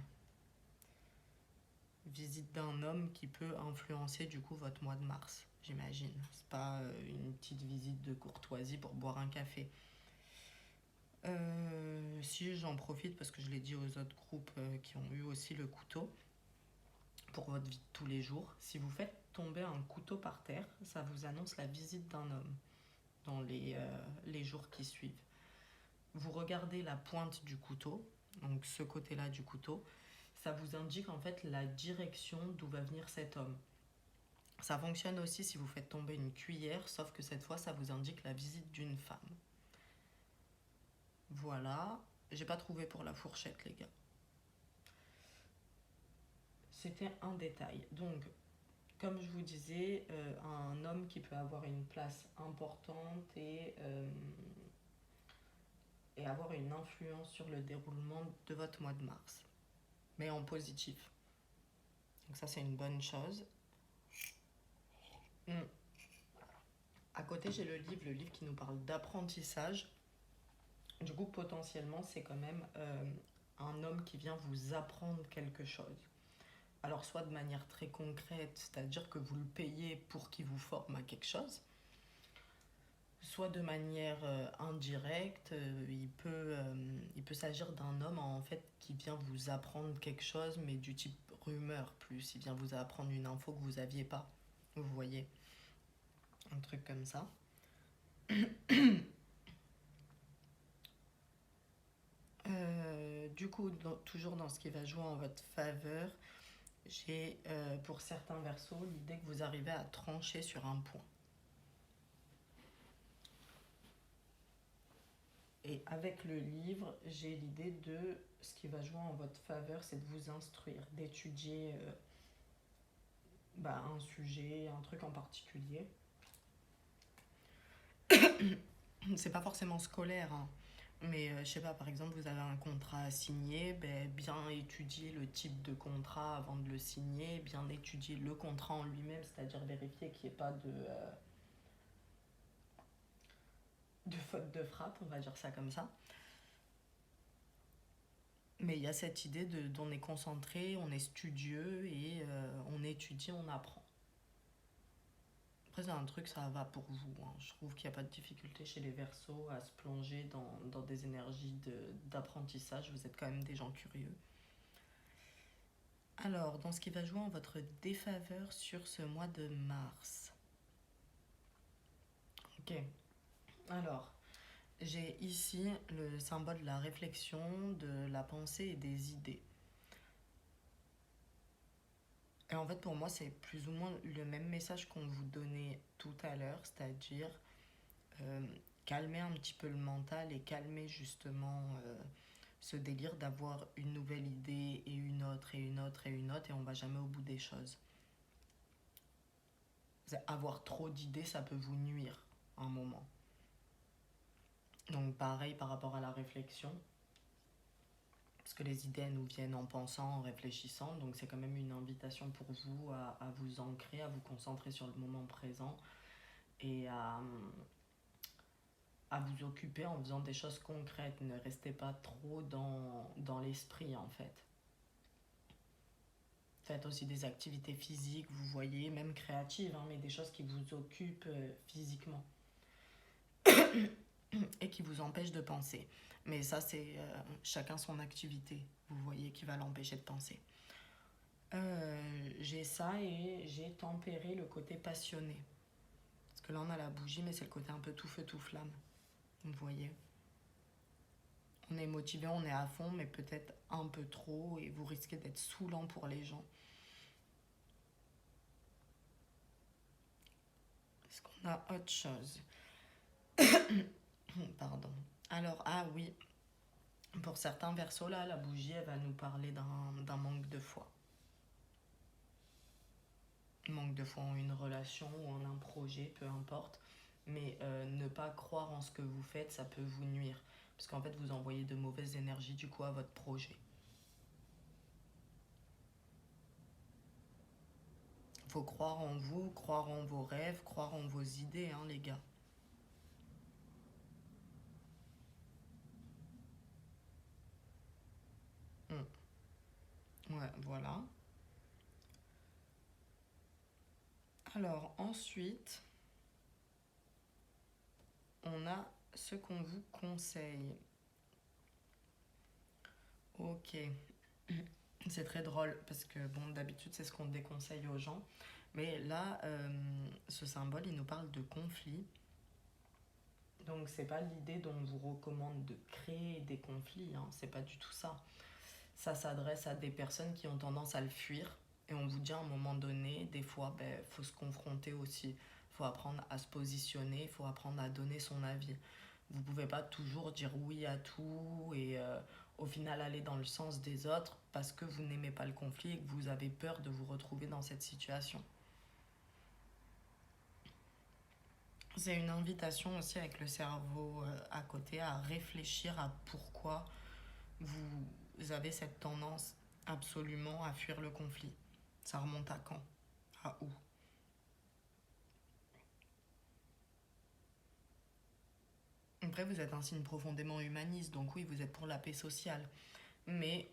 Visite d'un homme qui peut influencer du coup votre mois de mars, j'imagine. C'est pas une petite visite de courtoisie pour boire un café. Si j'en profite parce que je l'ai dit aux autres groupes qui ont eu aussi le couteau, pour votre vie de tous les jours, si vous faites tomber un couteau par terre, ça vous annonce la visite d'un homme dans les jours qui suivent. Vous regardez la pointe du couteau, donc ce côté-là du couteau, ça vous indique en fait la direction d'où va venir cet homme. Ça fonctionne aussi si vous faites tomber une cuillère, sauf que cette fois ça vous indique la visite d'une femme. Voilà, j'ai pas trouvé pour la fourchette les gars. C'était un détail. Donc, comme je vous disais, un homme qui peut avoir une place importante et avoir une influence sur le déroulement de votre mois de mars, mais en positif. Donc ça, c'est une bonne chose. À côté, j'ai le livre qui nous parle d'apprentissage. Du coup, potentiellement, c'est quand même un homme qui vient vous apprendre quelque chose. Alors, soit de manière très concrète, c'est-à-dire que vous le payez pour qu'il vous forme à quelque chose, soit de manière indirecte, il peut s'agir d'un homme en fait qui vient vous apprendre quelque chose, mais du type rumeur plus. Il vient vous apprendre une info que vous aviez pas. Vous voyez, un truc comme ça. Du coup, toujours dans ce qui va jouer en votre faveur, j'ai pour certains versos l'idée que vous arrivez à trancher sur un point. Et avec le livre, j'ai l'idée de ce qui va jouer en votre faveur, c'est de vous instruire, d'étudier un sujet, un truc en particulier. C'est pas forcément scolaire, hein. Mais je sais pas, par exemple, vous avez un contrat à signer, bien étudier le type de contrat avant de le signer, bien étudier le contrat en lui-même, c'est-à-dire vérifier qu'il n'y ait pas de faute de frappe, on va dire ça comme ça. Mais il y a cette idée d'on est concentré, on est studieux et on étudie, on apprend. Après, c'est un truc, ça va pour vous, hein. Je trouve qu'il n'y a pas de difficulté chez les Verseaux à se plonger dans des énergies d'apprentissage. Vous êtes quand même des gens curieux. Alors, dans ce qui va jouer en votre défaveur sur ce mois de mars. Ok. Alors, j'ai ici le symbole de la réflexion, de la pensée et des idées. Et en fait, pour moi, c'est plus ou moins le même message qu'on vous donnait tout à l'heure, c'est-à-dire euh, calmer un petit peu le mental et calmer justement ce délire d'avoir une nouvelle idée et une autre et une autre et une autre et on va jamais au bout des choses. Avoir trop d'idées, ça peut vous nuire à un moment. Donc pareil par rapport à la réflexion, parce que les idées elles nous viennent en pensant, en réfléchissant, donc c'est quand même une invitation pour vous à vous ancrer, à vous concentrer sur le moment présent et à vous occuper en faisant des choses concrètes. Ne restez pas trop dans l'esprit en fait. Faites aussi des activités physiques, vous voyez, même créatives, hein, mais des choses qui vous occupent physiquement et qui vous empêchent de penser. Mais ça, c'est chacun son activité, vous voyez, qui va l'empêcher de penser. J'ai ça et j'ai tempéré le côté passionné. Parce que là, on a la bougie, mais c'est le côté un peu tout feu, tout flamme. Vous voyez. On est motivé, on est à fond, mais peut-être un peu trop, et vous risquez d'être saoulant pour les gens. Est-ce qu'on a autre chose? Pardon. Alors, ah oui, pour certains versos, là, la bougie, elle va nous parler d'un manque de foi. Manque de foi en une relation ou en un projet, peu importe. Mais ne pas croire en ce que vous faites, ça peut vous nuire. Parce qu'en fait, vous envoyez de mauvaises énergies du coup à votre projet. Faut croire en vous, croire en vos rêves, croire en vos idées, hein, les gars. Ouais, voilà. Alors ensuite, on a ce qu'on vous conseille. Ok. C'est très drôle parce que bon, d'habitude c'est ce qu'on déconseille aux gens. Mais là, ce symbole, il nous parle de conflit. Donc c'est pas l'idée dont on vous recommande de créer des conflits, hein. C'est pas du tout ça. Ça s'adresse à des personnes qui ont tendance à le fuir. Et on vous dit à un moment donné, des fois, faut se confronter aussi. Faut apprendre à se positionner, faut apprendre à donner son avis. Vous pouvez pas toujours dire oui à tout et au final aller dans le sens des autres parce que vous n'aimez pas le conflit et que vous avez peur de vous retrouver dans cette situation. C'est une invitation aussi avec le cerveau à côté à réfléchir à pourquoi vous avez cette tendance absolument à fuir le conflit. Ça remonte à quand? À où? Après, vous êtes un signe profondément humaniste, donc oui, vous êtes pour la paix sociale. Mais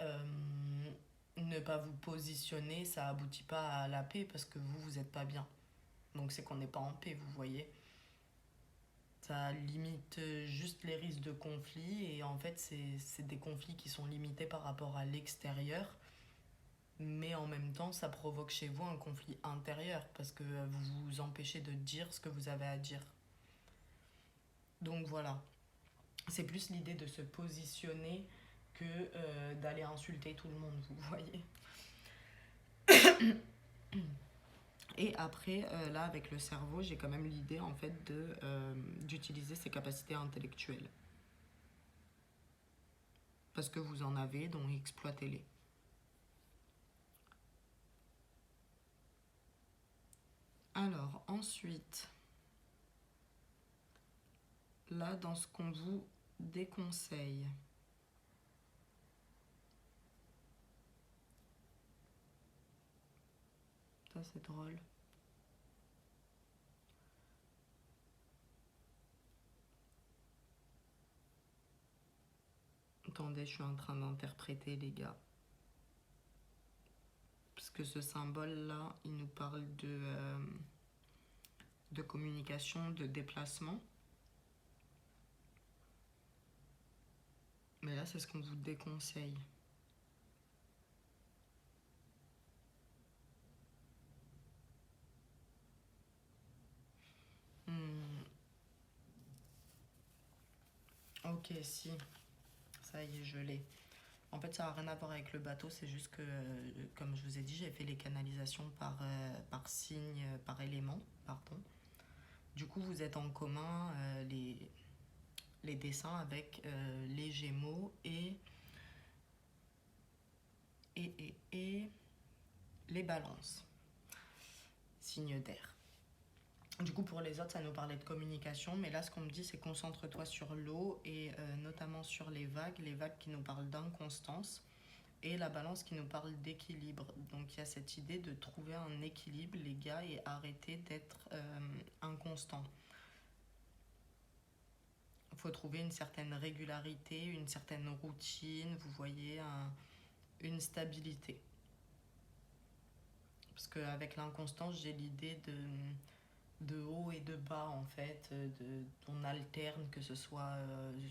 ne pas vous positionner, ça aboutit pas à la paix parce que vous n'êtes pas bien. Donc c'est qu'on n'est pas en paix, vous voyez. Ça limite juste les risques de conflit et en fait c'est des conflits qui sont limités par rapport à l'extérieur, mais en même temps ça provoque chez vous un conflit intérieur parce que vous vous empêchez de dire ce que vous avez à dire. Donc voilà, c'est plus l'idée de se positionner que d'aller insulter tout le monde, vous voyez. Et après, là, avec le cerveau, j'ai quand même l'idée, en fait, d'utiliser ses capacités intellectuelles. Parce que vous en avez, donc exploitez-les. Alors, ensuite, là, dans ce qu'on vous déconseille, ça c'est drôle. Attendez, je suis en train d'interpréter, les gars. Parce que ce symbole-là, il nous parle de communication, de déplacement. Mais là, c'est ce qu'on vous déconseille. Hmm. Ok, si. Ça y est, je l'ai. En fait, ça n'a rien à voir avec le bateau, c'est juste que, comme je vous ai dit, j'ai fait les canalisations par signe, par élément, pardon. Du coup, vous êtes en commun les dessins avec les Gémeaux et les Balances, signe d'air. Du coup, pour les autres, ça nous parlait de communication, mais là, ce qu'on me dit, c'est concentre-toi sur l'eau et notamment sur les vagues qui nous parlent d'inconstance, et la balance qui nous parle d'équilibre. Donc, il y a cette idée de trouver un équilibre, les gars, et arrêter d'être inconstant. Il faut trouver une certaine régularité, une certaine routine, vous voyez, une stabilité. Parce qu'avec l'inconstance, j'ai l'idée de haut et de bas en fait, on alterne, que ce soit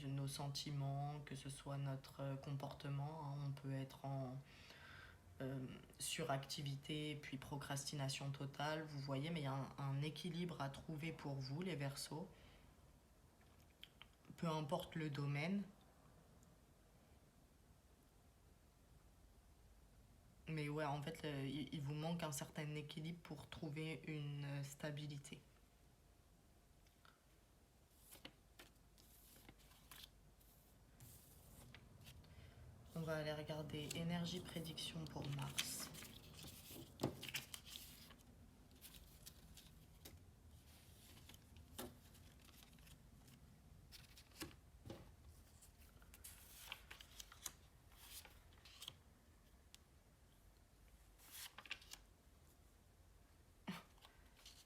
nos sentiments, que ce soit notre comportement, hein. On peut être en suractivité puis procrastination totale, vous voyez, mais il y a un équilibre à trouver pour vous, les Verseaux, peu importe le domaine. Mais ouais, en fait, il vous manque un certain équilibre pour trouver une stabilité. On va aller regarder énergie prédiction pour Mars.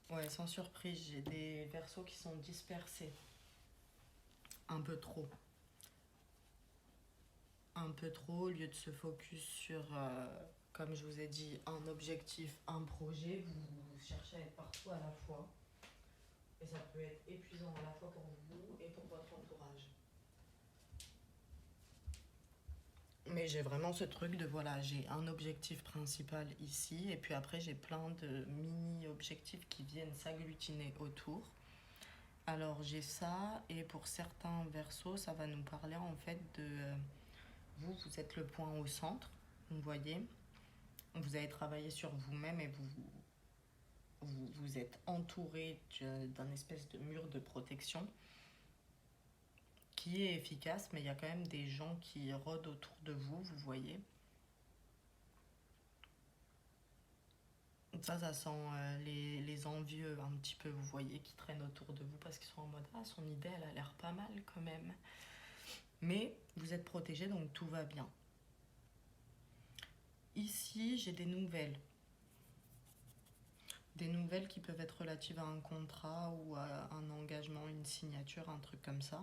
Ouais, sans surprise, j'ai des Verseaux qui sont dispersés. Un peu trop. Un peu trop, au lieu de se focus sur, comme je vous ai dit, un objectif, un projet, vous cherchez à être partout à la fois. Et ça peut être épuisant à la fois pour vous et pour votre entourage. Mais j'ai vraiment ce truc de, voilà, j'ai un objectif principal ici, et puis après j'ai plein de mini-objectifs qui viennent s'agglutiner autour. Alors j'ai ça, et pour certains Verseaux, ça va nous parler en fait de... vous êtes le point au centre, vous voyez. Vous avez travaillé sur vous-même et vous êtes entouré d'un espèce de mur de protection qui est efficace, mais il y a quand même des gens qui rôdent autour de vous, vous voyez. Ça sent les envieux un petit peu, vous voyez, qui traînent autour de vous parce qu'ils sont en mode ah, son idée, elle a l'air pas mal quand même. Mais vous êtes protégé, donc tout va bien. Ici, j'ai des nouvelles. Des nouvelles qui peuvent être relatives à un contrat ou à un engagement, une signature, un truc comme ça.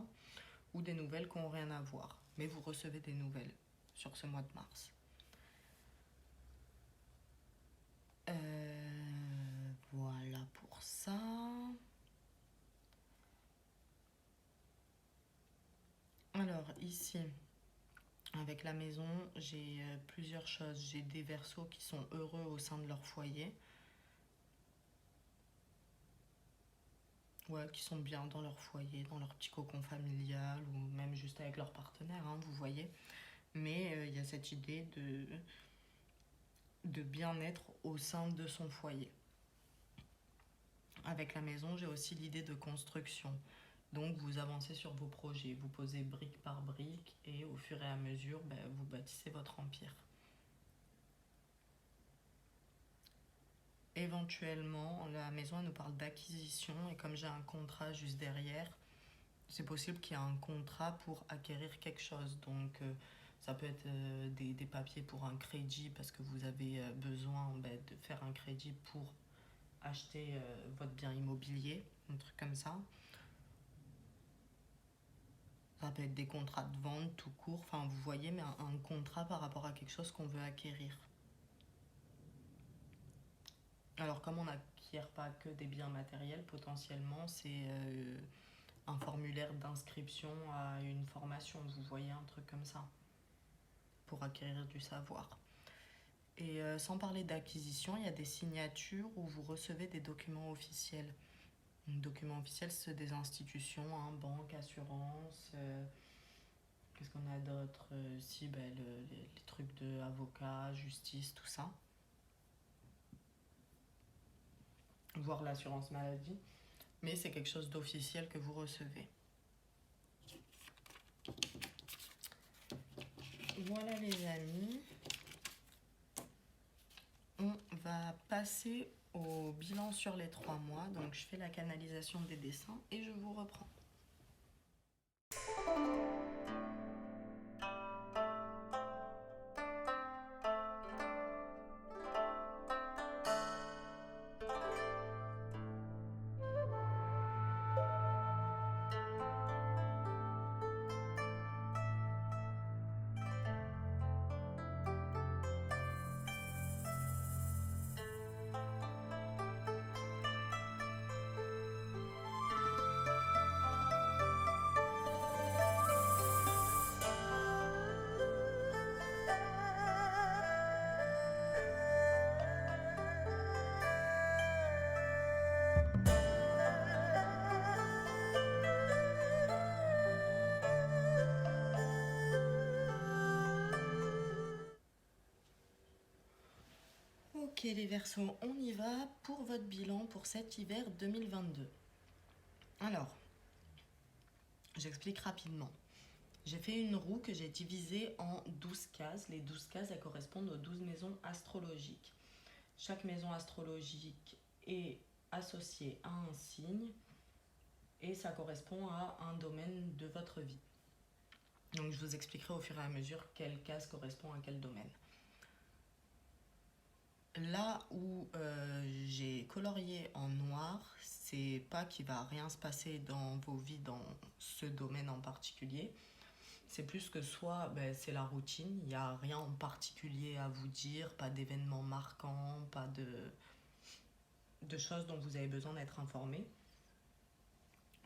Ou des nouvelles qui n'ont rien à voir. Mais vous recevez des nouvelles sur ce mois de mars. Voilà pour ça. Alors ici, avec la maison, j'ai plusieurs choses. J'ai des Verseaux qui sont heureux au sein de leur foyer. Ouais, qui sont bien dans leur foyer, dans leur petit cocon familial ou même juste avec leur partenaire, hein, vous voyez. Mais il y a cette idée de bien-être au sein de son foyer. Avec la maison, j'ai aussi l'idée de construction. Donc vous avancez sur vos projets, vous posez brique par brique et au fur et à mesure, ben, vous bâtissez votre empire. Éventuellement, la maison elle nous parle d'acquisition et comme j'ai un contrat juste derrière, c'est possible qu'il y ait un contrat pour acquérir quelque chose. Donc ça peut être des papiers pour un crédit parce que vous avez besoin ben, de faire un crédit pour acheter votre bien immobilier, un truc comme ça. Ça peut être des contrats de vente tout court, enfin vous voyez, mais un contrat par rapport à quelque chose qu'on veut acquérir. Alors comme on n'acquiert pas que des biens matériels, potentiellement c'est un formulaire d'inscription à une formation, vous voyez, un truc comme ça, pour acquérir du savoir. Et sans parler d'acquisition, il y a des signatures où vous recevez des documents officiels. Les documents officiels, c'est des institutions, hein, banque, assurance. Qu'est-ce qu'on a d'autre Si, ben, les trucs de avocat, justice, tout ça. Voire l'assurance maladie. Mais c'est quelque chose d'officiel que vous recevez. Voilà les amis. On va passer au bilan sur les 3 mois. Donc je fais la canalisation des dessins et je vous reprends. Ok les Verseaux, on y va pour votre bilan pour cet hiver 2022. Alors, j'explique rapidement. J'ai fait une roue que j'ai divisée en 12 cases. Les 12 cases, elles correspondent aux 12 maisons astrologiques. Chaque maison astrologique est associée à un signe et ça correspond à un domaine de votre vie. Donc je vous expliquerai au fur et à mesure quelle case correspond à quel domaine. Là où j'ai colorié en noir, c'est pas qu'il va rien se passer dans vos vies dans ce domaine en particulier. C'est plus que soit ben, c'est la routine, il n'y a rien en particulier à vous dire, pas d'événements marquants, pas de choses dont vous avez besoin d'être informé.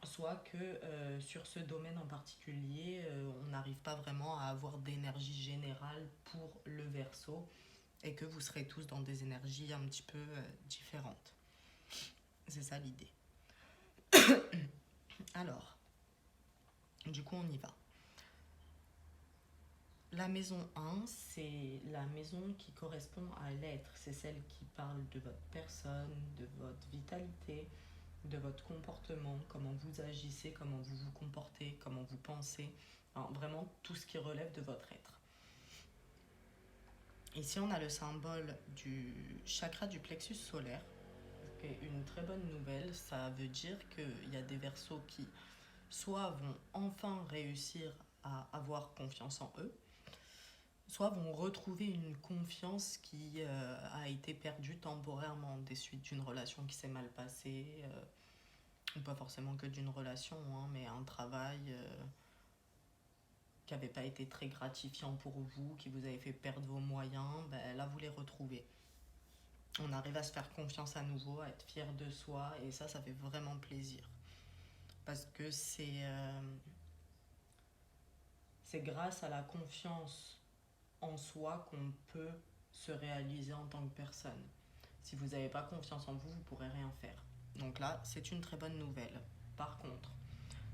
Soit que sur ce domaine en particulier, on n'arrive pas vraiment à avoir d'énergie générale pour le Verseau et que vous serez tous dans des énergies un petit peu différentes. C'est ça l'idée. Alors, du coup, on y va. La maison 1, c'est la maison qui correspond à l'être. C'est celle qui parle de votre personne, de votre vitalité, de votre comportement, comment vous agissez, comment vous vous comportez, comment vous pensez. Enfin, vraiment tout ce qui relève de votre être. Ici, on a le symbole du chakra du plexus solaire, qui est une très bonne nouvelle. Ça veut dire qu'il y a des Verseaux qui soit vont enfin réussir à avoir confiance en eux, soit vont retrouver une confiance qui a été perdue temporairement des suites d'une relation qui s'est mal passée, ou pas forcément que d'une relation, hein, mais un travail qui n'avait pas été très gratifiant pour vous, qui vous avait fait perdre vos moyens, ben, là vous les retrouvez. On arrive à se faire confiance à nouveau, à être fier de soi, et ça fait vraiment plaisir. Parce que c'est grâce à la confiance en soi qu'on peut se réaliser en tant que personne. Si vous n'avez pas confiance en vous, vous ne pourrez rien faire. Donc là, c'est une très bonne nouvelle. Par contre,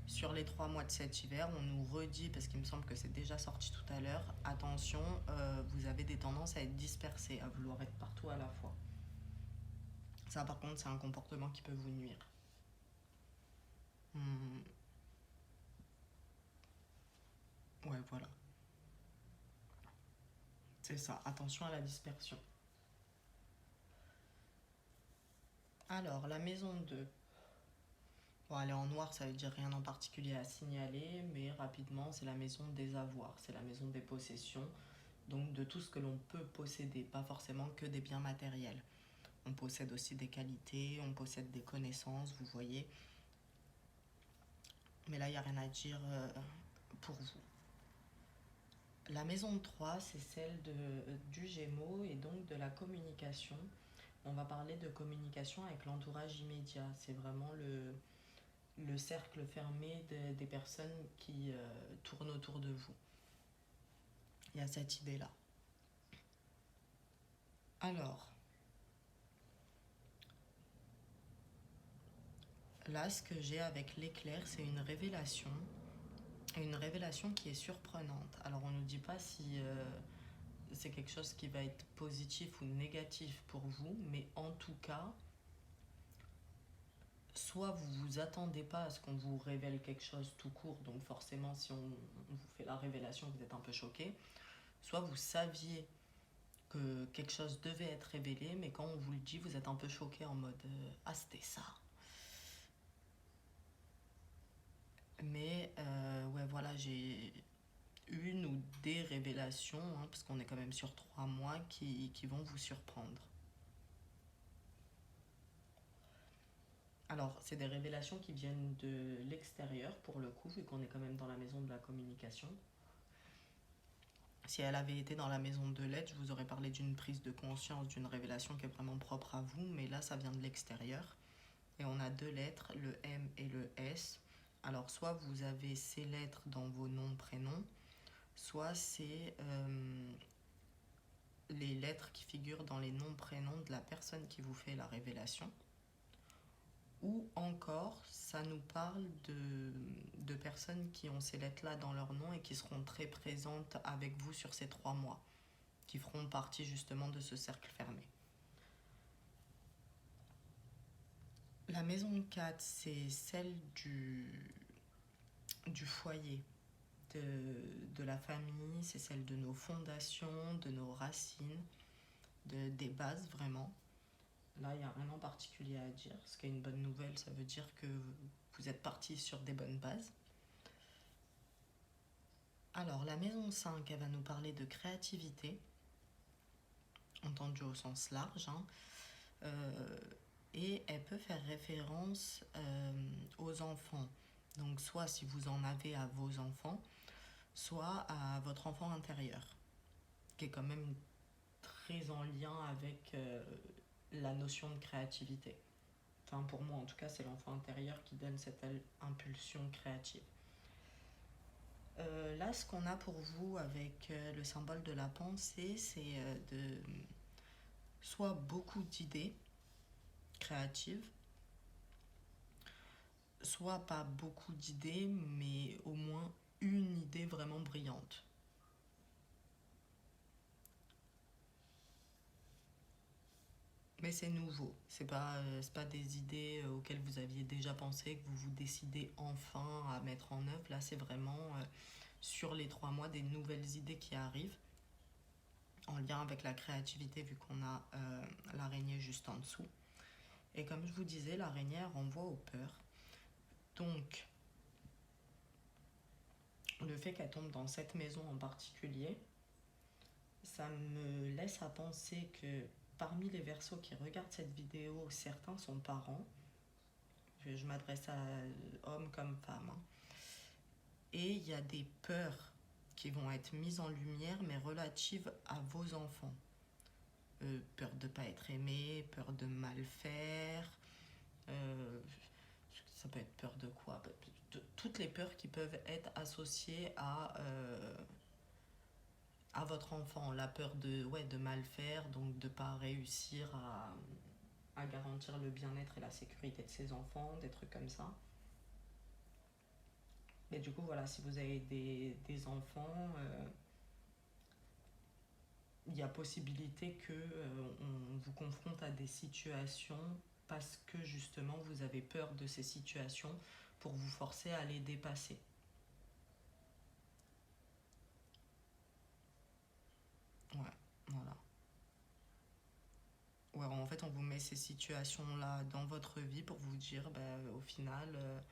sur les 3 mois de cet hiver, on nous redit, parce qu'il me semble que c'est déjà sorti tout à l'heure, attention, vous avez des tendances à être dispersé, à vouloir être partout à la fois. Ça, par contre, c'est un comportement qui peut vous nuire. Hmm, ouais, voilà. C'est ça, attention à la dispersion. Alors, la maison 2. Bon, elle est en noir, ça veut dire rien en particulier à signaler, mais rapidement, c'est la maison des avoirs, c'est la maison des possessions, donc de tout ce que l'on peut posséder, pas forcément que des biens matériels. On possède aussi des qualités, on possède des connaissances, vous voyez. Mais là, il n'y a rien à dire pour vous. La maison 3, c'est celle du Gémeaux et donc de la communication. On va parler de communication avec l'entourage immédiat. C'est vraiment le cercle fermé des personnes qui tournent autour de vous. Il y a cette idée-là. Alors, là, ce que j'ai avec l'éclair, c'est une révélation. Une révélation qui est surprenante. Alors, on ne nous dit pas si c'est quelque chose qui va être positif ou négatif pour vous, mais en tout cas, soit vous vous attendez pas à ce qu'on vous révèle quelque chose tout court, donc forcément si on vous fait la révélation, vous êtes un peu choqué, soit vous saviez que quelque chose devait être révélé, mais quand on vous le dit, vous êtes un peu choqué en mode ah c'était ça. Mais ouais voilà, j'ai une ou des révélations, hein, parce qu'on est quand même sur 3 mois, qui vont vous surprendre. Alors, c'est des révélations qui viennent de l'extérieur, pour le coup, vu qu'on est quand même dans la maison de la communication. Si elle avait été dans la maison de l'aide, je vous aurais parlé d'une prise de conscience, d'une révélation qui est vraiment propre à vous, mais là, ça vient de l'extérieur. Et on a 2 lettres, le M et le S. Alors, soit vous avez ces lettres dans vos noms, prénoms, soit c'est les lettres qui figurent dans les noms, prénoms de la personne qui vous fait la révélation. Ou encore, ça nous parle de personnes qui ont ces lettres-là dans leur nom et qui seront très présentes avec vous sur ces 3 mois, qui feront partie justement de ce cercle fermé. La maison 4, c'est celle du foyer, de la famille, c'est celle de nos fondations, de nos racines, des bases vraiment. Là, il n'y a rien en particulier à dire. Ce qui est une bonne nouvelle, ça veut dire que vous êtes parti sur des bonnes bases. Alors, la maison 5, elle va nous parler de créativité, entendue au sens large, hein. Et elle peut faire référence aux enfants. Donc, soit si vous en avez à vos enfants, soit à votre enfant intérieur, qui est quand même très en lien avec la notion de créativité. Enfin, pour moi, en tout cas, c'est l'enfant intérieur qui donne cette impulsion créative. Là, ce qu'on a pour vous avec le symbole de la pensée, c'est de soit beaucoup d'idées créatives, soit pas beaucoup d'idées, mais au moins une idée vraiment brillante. Mais c'est nouveau, c'est pas des idées auxquelles vous aviez déjà pensé, que vous décidez enfin à mettre en œuvre. Là, c'est vraiment sur les 3 mois des nouvelles idées qui arrivent, en lien avec la créativité, vu qu'on a l'araignée juste en dessous. Et comme je vous disais, l'araignée renvoie aux peurs. Donc, le fait qu'elle tombe dans cette maison en particulier, ça me laisse à penser que parmi les Verseaux qui regardent cette vidéo, certains sont parents. Je m'adresse à hommes comme femmes, hein. Et il y a des peurs qui vont être mises en lumière, mais relatives à vos enfants. Peur de ne pas être aimé, peur de mal faire. euh, Ça peut être peur de quoi? Toutes les peurs qui peuvent être associées à votre enfant. La peur de mal faire, donc de ne pas réussir à garantir le bien-être et la sécurité de ses enfants, des trucs comme ça. Mais du coup, voilà, si vous avez des enfants, il y a possibilité que on vous confronte à des situations parce que justement vous avez peur de ces situations pour vous forcer à les dépasser. Ouais, voilà. Ouais, en fait, on vous met ces situations-là dans votre vie pour vous dire, bah, au final,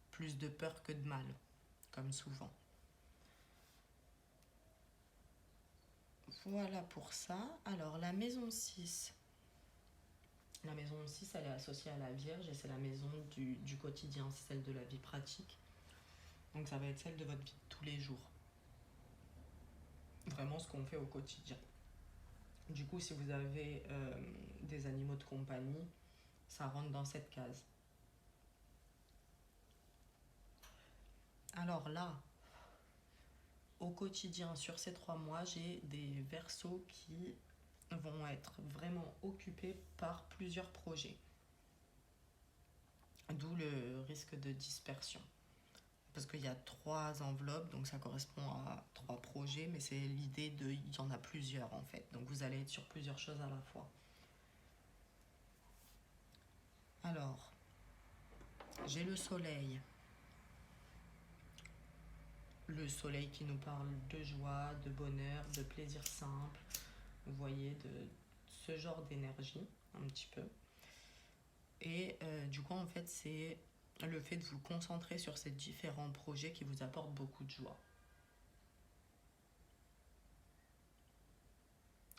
plus de peur que de mal, comme souvent. Voilà pour ça. Alors, la maison 6 elle est associée à la Vierge et c'est la maison du quotidien, c'est celle de la vie pratique. Donc, ça va être celle de votre vie de tous les jours. Vraiment ce qu'on fait au quotidien. Du coup, si vous avez des animaux de compagnie, ça rentre dans cette case. Alors là, au quotidien, sur ces 3 mois, j'ai des versos qui vont être vraiment occupés par plusieurs projets. D'où le risque de dispersion. Parce qu'il y a 3 enveloppes, donc ça correspond à 3 projets, mais c'est l'idée de... Il y en a plusieurs en fait. Donc vous allez être sur plusieurs choses à la fois. Alors, j'ai le soleil. Le soleil qui nous parle de joie, de bonheur, de plaisir simple. Vous voyez, de ce genre d'énergie, un petit peu. Et du coup, en fait, c'est le fait de vous concentrer sur ces différents projets qui vous apportent beaucoup de joie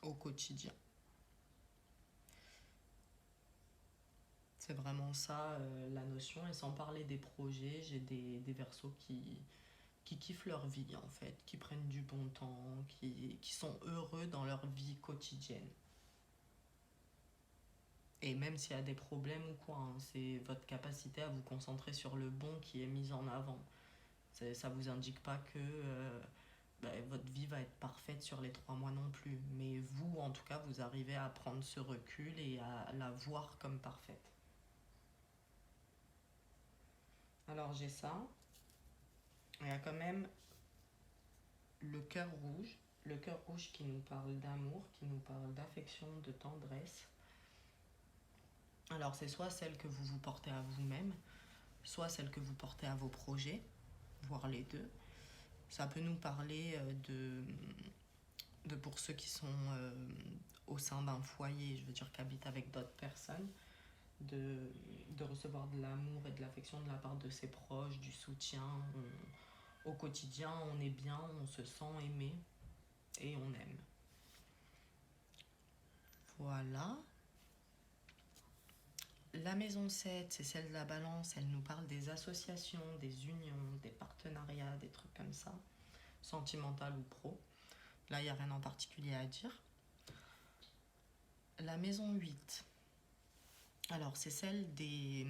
au quotidien. C'est vraiment ça la notion. Et sans parler des projets, j'ai des versos qui kiffent leur vie en fait, qui prennent du bon temps, qui sont heureux dans leur vie quotidienne. Et même s'il y a des problèmes ou quoi, hein, c'est votre capacité à vous concentrer sur le bon qui est mise en avant. Ça vous indique pas que votre vie va être parfaite sur les 3 mois non plus. Mais vous, en tout cas, vous arrivez à prendre ce recul et à la voir comme parfaite. Alors j'ai ça. Il y a quand même le cœur rouge. Le cœur rouge qui nous parle d'amour, qui nous parle d'affection, de tendresse. Alors c'est soit celle que vous vous portez à vous-même, soit celle que vous portez à vos projets, voire les deux. Ça peut nous parler de pour ceux qui sont au sein d'un foyer, je veux dire qui habitent avec d'autres personnes, de recevoir de l'amour et de l'affection de la part de ses proches, du soutien. Au quotidien, on est bien, on se sent aimé et on aime. Voilà. La maison 7, c'est celle de la balance. Elle nous parle des associations, des unions, des partenariats, des trucs comme ça, sentimental ou pro. Là, il n'y a rien en particulier à dire. La maison 8, alors c'est celle des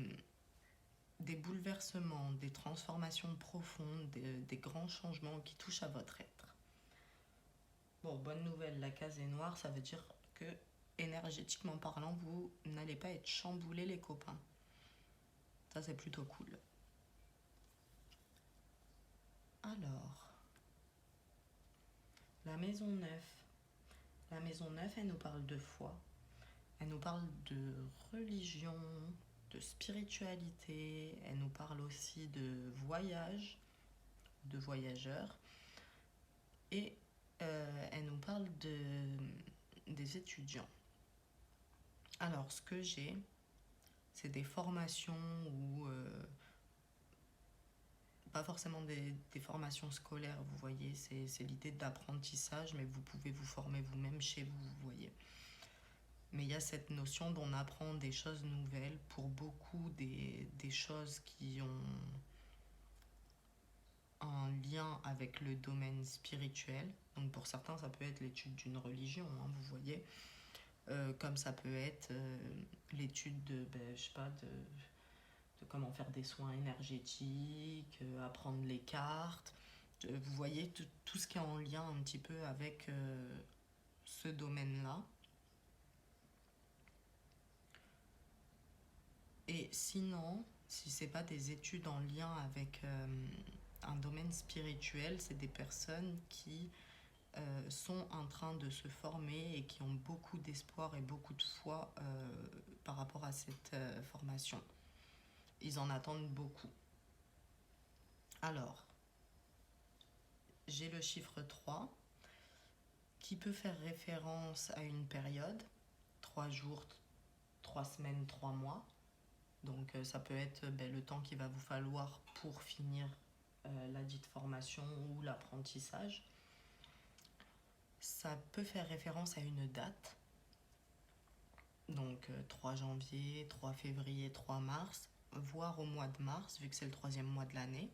bouleversements, des transformations profondes, des grands changements qui touchent à votre être. Bon, bonne nouvelle, la case est noire, ça veut dire que énergétiquement parlant, vous n'allez pas être chamboulés les copains. Ça, c'est plutôt cool. Alors, la maison 9. La maison 9, elle nous parle de foi. Elle nous parle de religion, de spiritualité. Elle nous parle aussi de voyage, de voyageurs. Et elle nous parle des étudiants. Alors, ce que j'ai, c'est des formations ou pas forcément des formations scolaires, vous voyez, c'est l'idée d'apprentissage, mais vous pouvez vous former vous-même chez vous, vous voyez. Mais il y a cette notion d'on apprend des choses nouvelles, pour beaucoup des choses qui ont un lien avec le domaine spirituel. Donc pour certains, ça peut être l'étude d'une religion, hein, vous voyez. Comme ça peut être l'étude de, je sais pas, de comment faire des soins énergétiques, apprendre les cartes. Vous voyez tout ce qui est en lien un petit peu avec ce domaine-là. Et sinon, si c'est pas des études en lien avec un domaine spirituel, c'est des personnes qui sont en train de se former et qui ont beaucoup d'espoir et beaucoup de foi par rapport à cette formation. Ils en attendent beaucoup. Alors, j'ai le chiffre 3 qui peut faire référence à une période, 3 jours, 3 semaines, 3 mois. Donc ça peut être le temps qu'il va vous falloir pour finir la dite formation ou l'apprentissage. Ça peut faire référence à une date, donc 3 janvier, 3 février, 3 mars, voire au mois de mars, vu que c'est le troisième mois de l'année.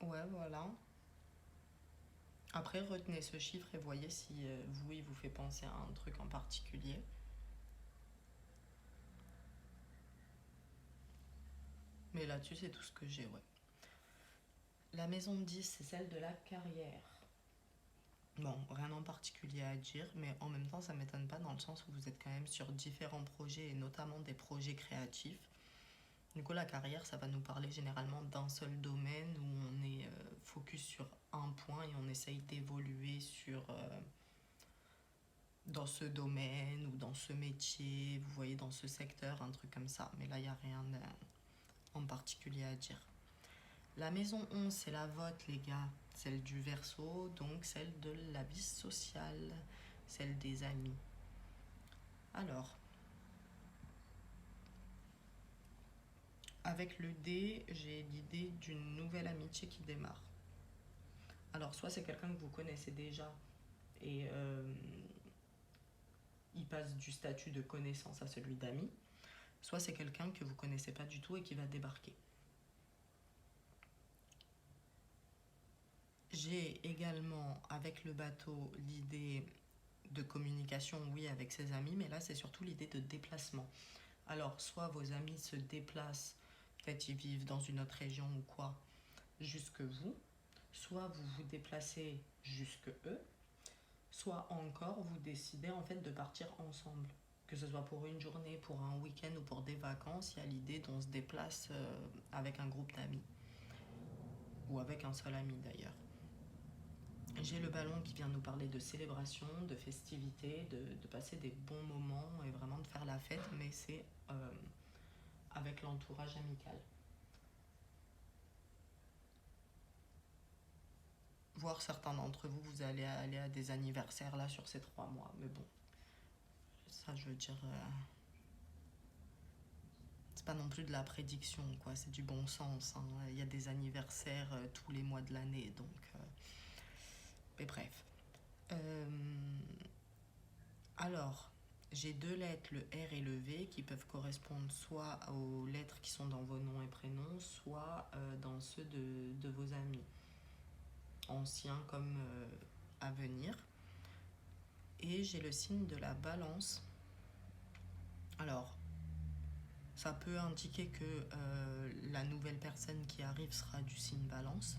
Ouais, voilà. Après, retenez ce chiffre et voyez si vous, il vous fait penser à un truc en particulier. Mais là-dessus, c'est tout ce que j'ai, ouais. La maison 10, c'est celle de la carrière. Bon, rien en particulier à dire, mais en même temps, ça m'étonne pas dans le sens où vous êtes quand même sur différents projets et notamment des projets créatifs. Du coup, la carrière, ça va nous parler généralement d'un seul domaine où on est focus sur un point et on essaye d'évoluer dans ce domaine ou dans ce métier, vous voyez, dans ce secteur, un truc comme ça. Mais là, il n'y a rien en particulier à dire. La maison 11, c'est la vôtre, les gars. Celle du Verseau, donc celle de la vie sociale, celle des amis. Alors, avec le dé, j'ai l'idée d'une nouvelle amitié qui démarre. Alors, soit c'est quelqu'un que vous connaissez déjà et il passe du statut de connaissance à celui d'ami, soit c'est quelqu'un que vous connaissez pas du tout et qui va débarquer. J'ai également, avec le bateau, l'idée de communication, oui, avec ses amis, mais là, c'est surtout l'idée de déplacement. Alors, soit vos amis se déplacent, peut-être ils vivent dans une autre région ou quoi, jusque vous, soit vous vous déplacez jusque eux, soit encore vous décidez en fait de partir ensemble. Que ce soit pour une journée, pour un week-end ou pour des vacances, il y a l'idée d'on se déplace avec un groupe d'amis. Ou avec un seul ami d'ailleurs. J'ai le ballon qui vient nous parler de célébration, de festivité, de passer des bons moments et vraiment de faire la fête, mais c'est avec l'entourage amical. Voir certains d'entre vous, vous allez aller à des anniversaires là sur ces 3 mois, mais bon, ça je veux dire, c'est pas non plus de la prédiction, quoi, c'est du bon sens. Hein. Il y a des anniversaires tous les mois de l'année, donc. Mais bref. Alors, j'ai 2 lettres, le R et le V, qui peuvent correspondre soit aux lettres qui sont dans vos noms et prénoms, soit dans ceux de vos amis, anciens comme à venir. Et j'ai le signe de la balance. Alors, ça peut indiquer que la nouvelle personne qui arrive sera du signe balance.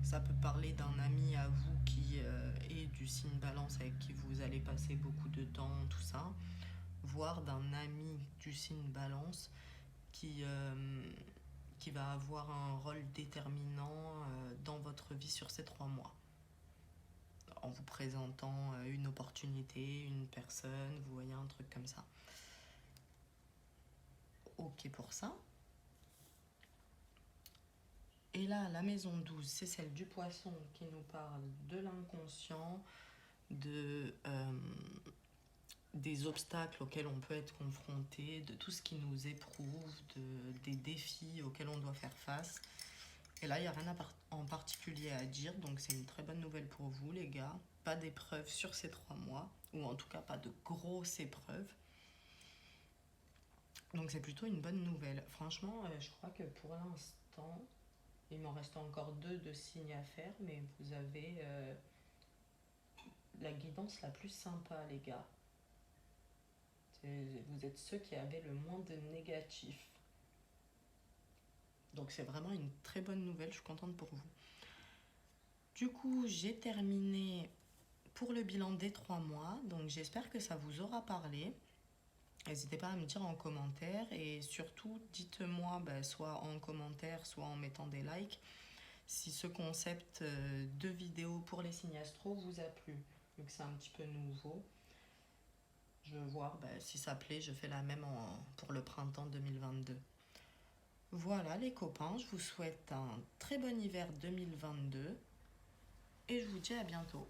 Ça peut parler d'un ami à vous qui est du signe balance avec qui vous allez passer beaucoup de temps, tout ça. Voire d'un ami du signe balance qui va avoir un rôle déterminant dans votre vie sur ces 3 mois. En vous présentant une opportunité, une personne, vous voyez un truc comme ça. Ok pour ça. Et là, la maison 12, c'est celle du poisson qui nous parle de l'inconscient, des obstacles auxquels on peut être confronté, de tout ce qui nous éprouve, des défis auxquels on doit faire face. Et là, il n'y a rien en particulier à dire, donc c'est une très bonne nouvelle pour vous, les gars. Pas d'épreuves sur ces 3 mois, ou en tout cas pas de grosses épreuves. Donc c'est plutôt une bonne nouvelle. Franchement, je crois que pour l'instant, il m'en reste encore 2 de signes à faire, mais vous avez la guidance la plus sympa, les gars. Vous êtes ceux qui avaient le moins de négatifs. Donc c'est vraiment une très bonne nouvelle, je suis contente pour vous. Du coup, j'ai terminé pour le bilan des 3 mois. Donc j'espère que ça vous aura parlé. N'hésitez pas à me dire en commentaire et surtout dites-moi soit en commentaire, soit en mettant des likes si ce concept de vidéo pour les signes astro vous a plu. Vu que c'est un petit peu nouveau, je veux voir si ça plaît, je fais la même pour le printemps 2022. Voilà les copains, je vous souhaite un très bon hiver 2022 et je vous dis à bientôt.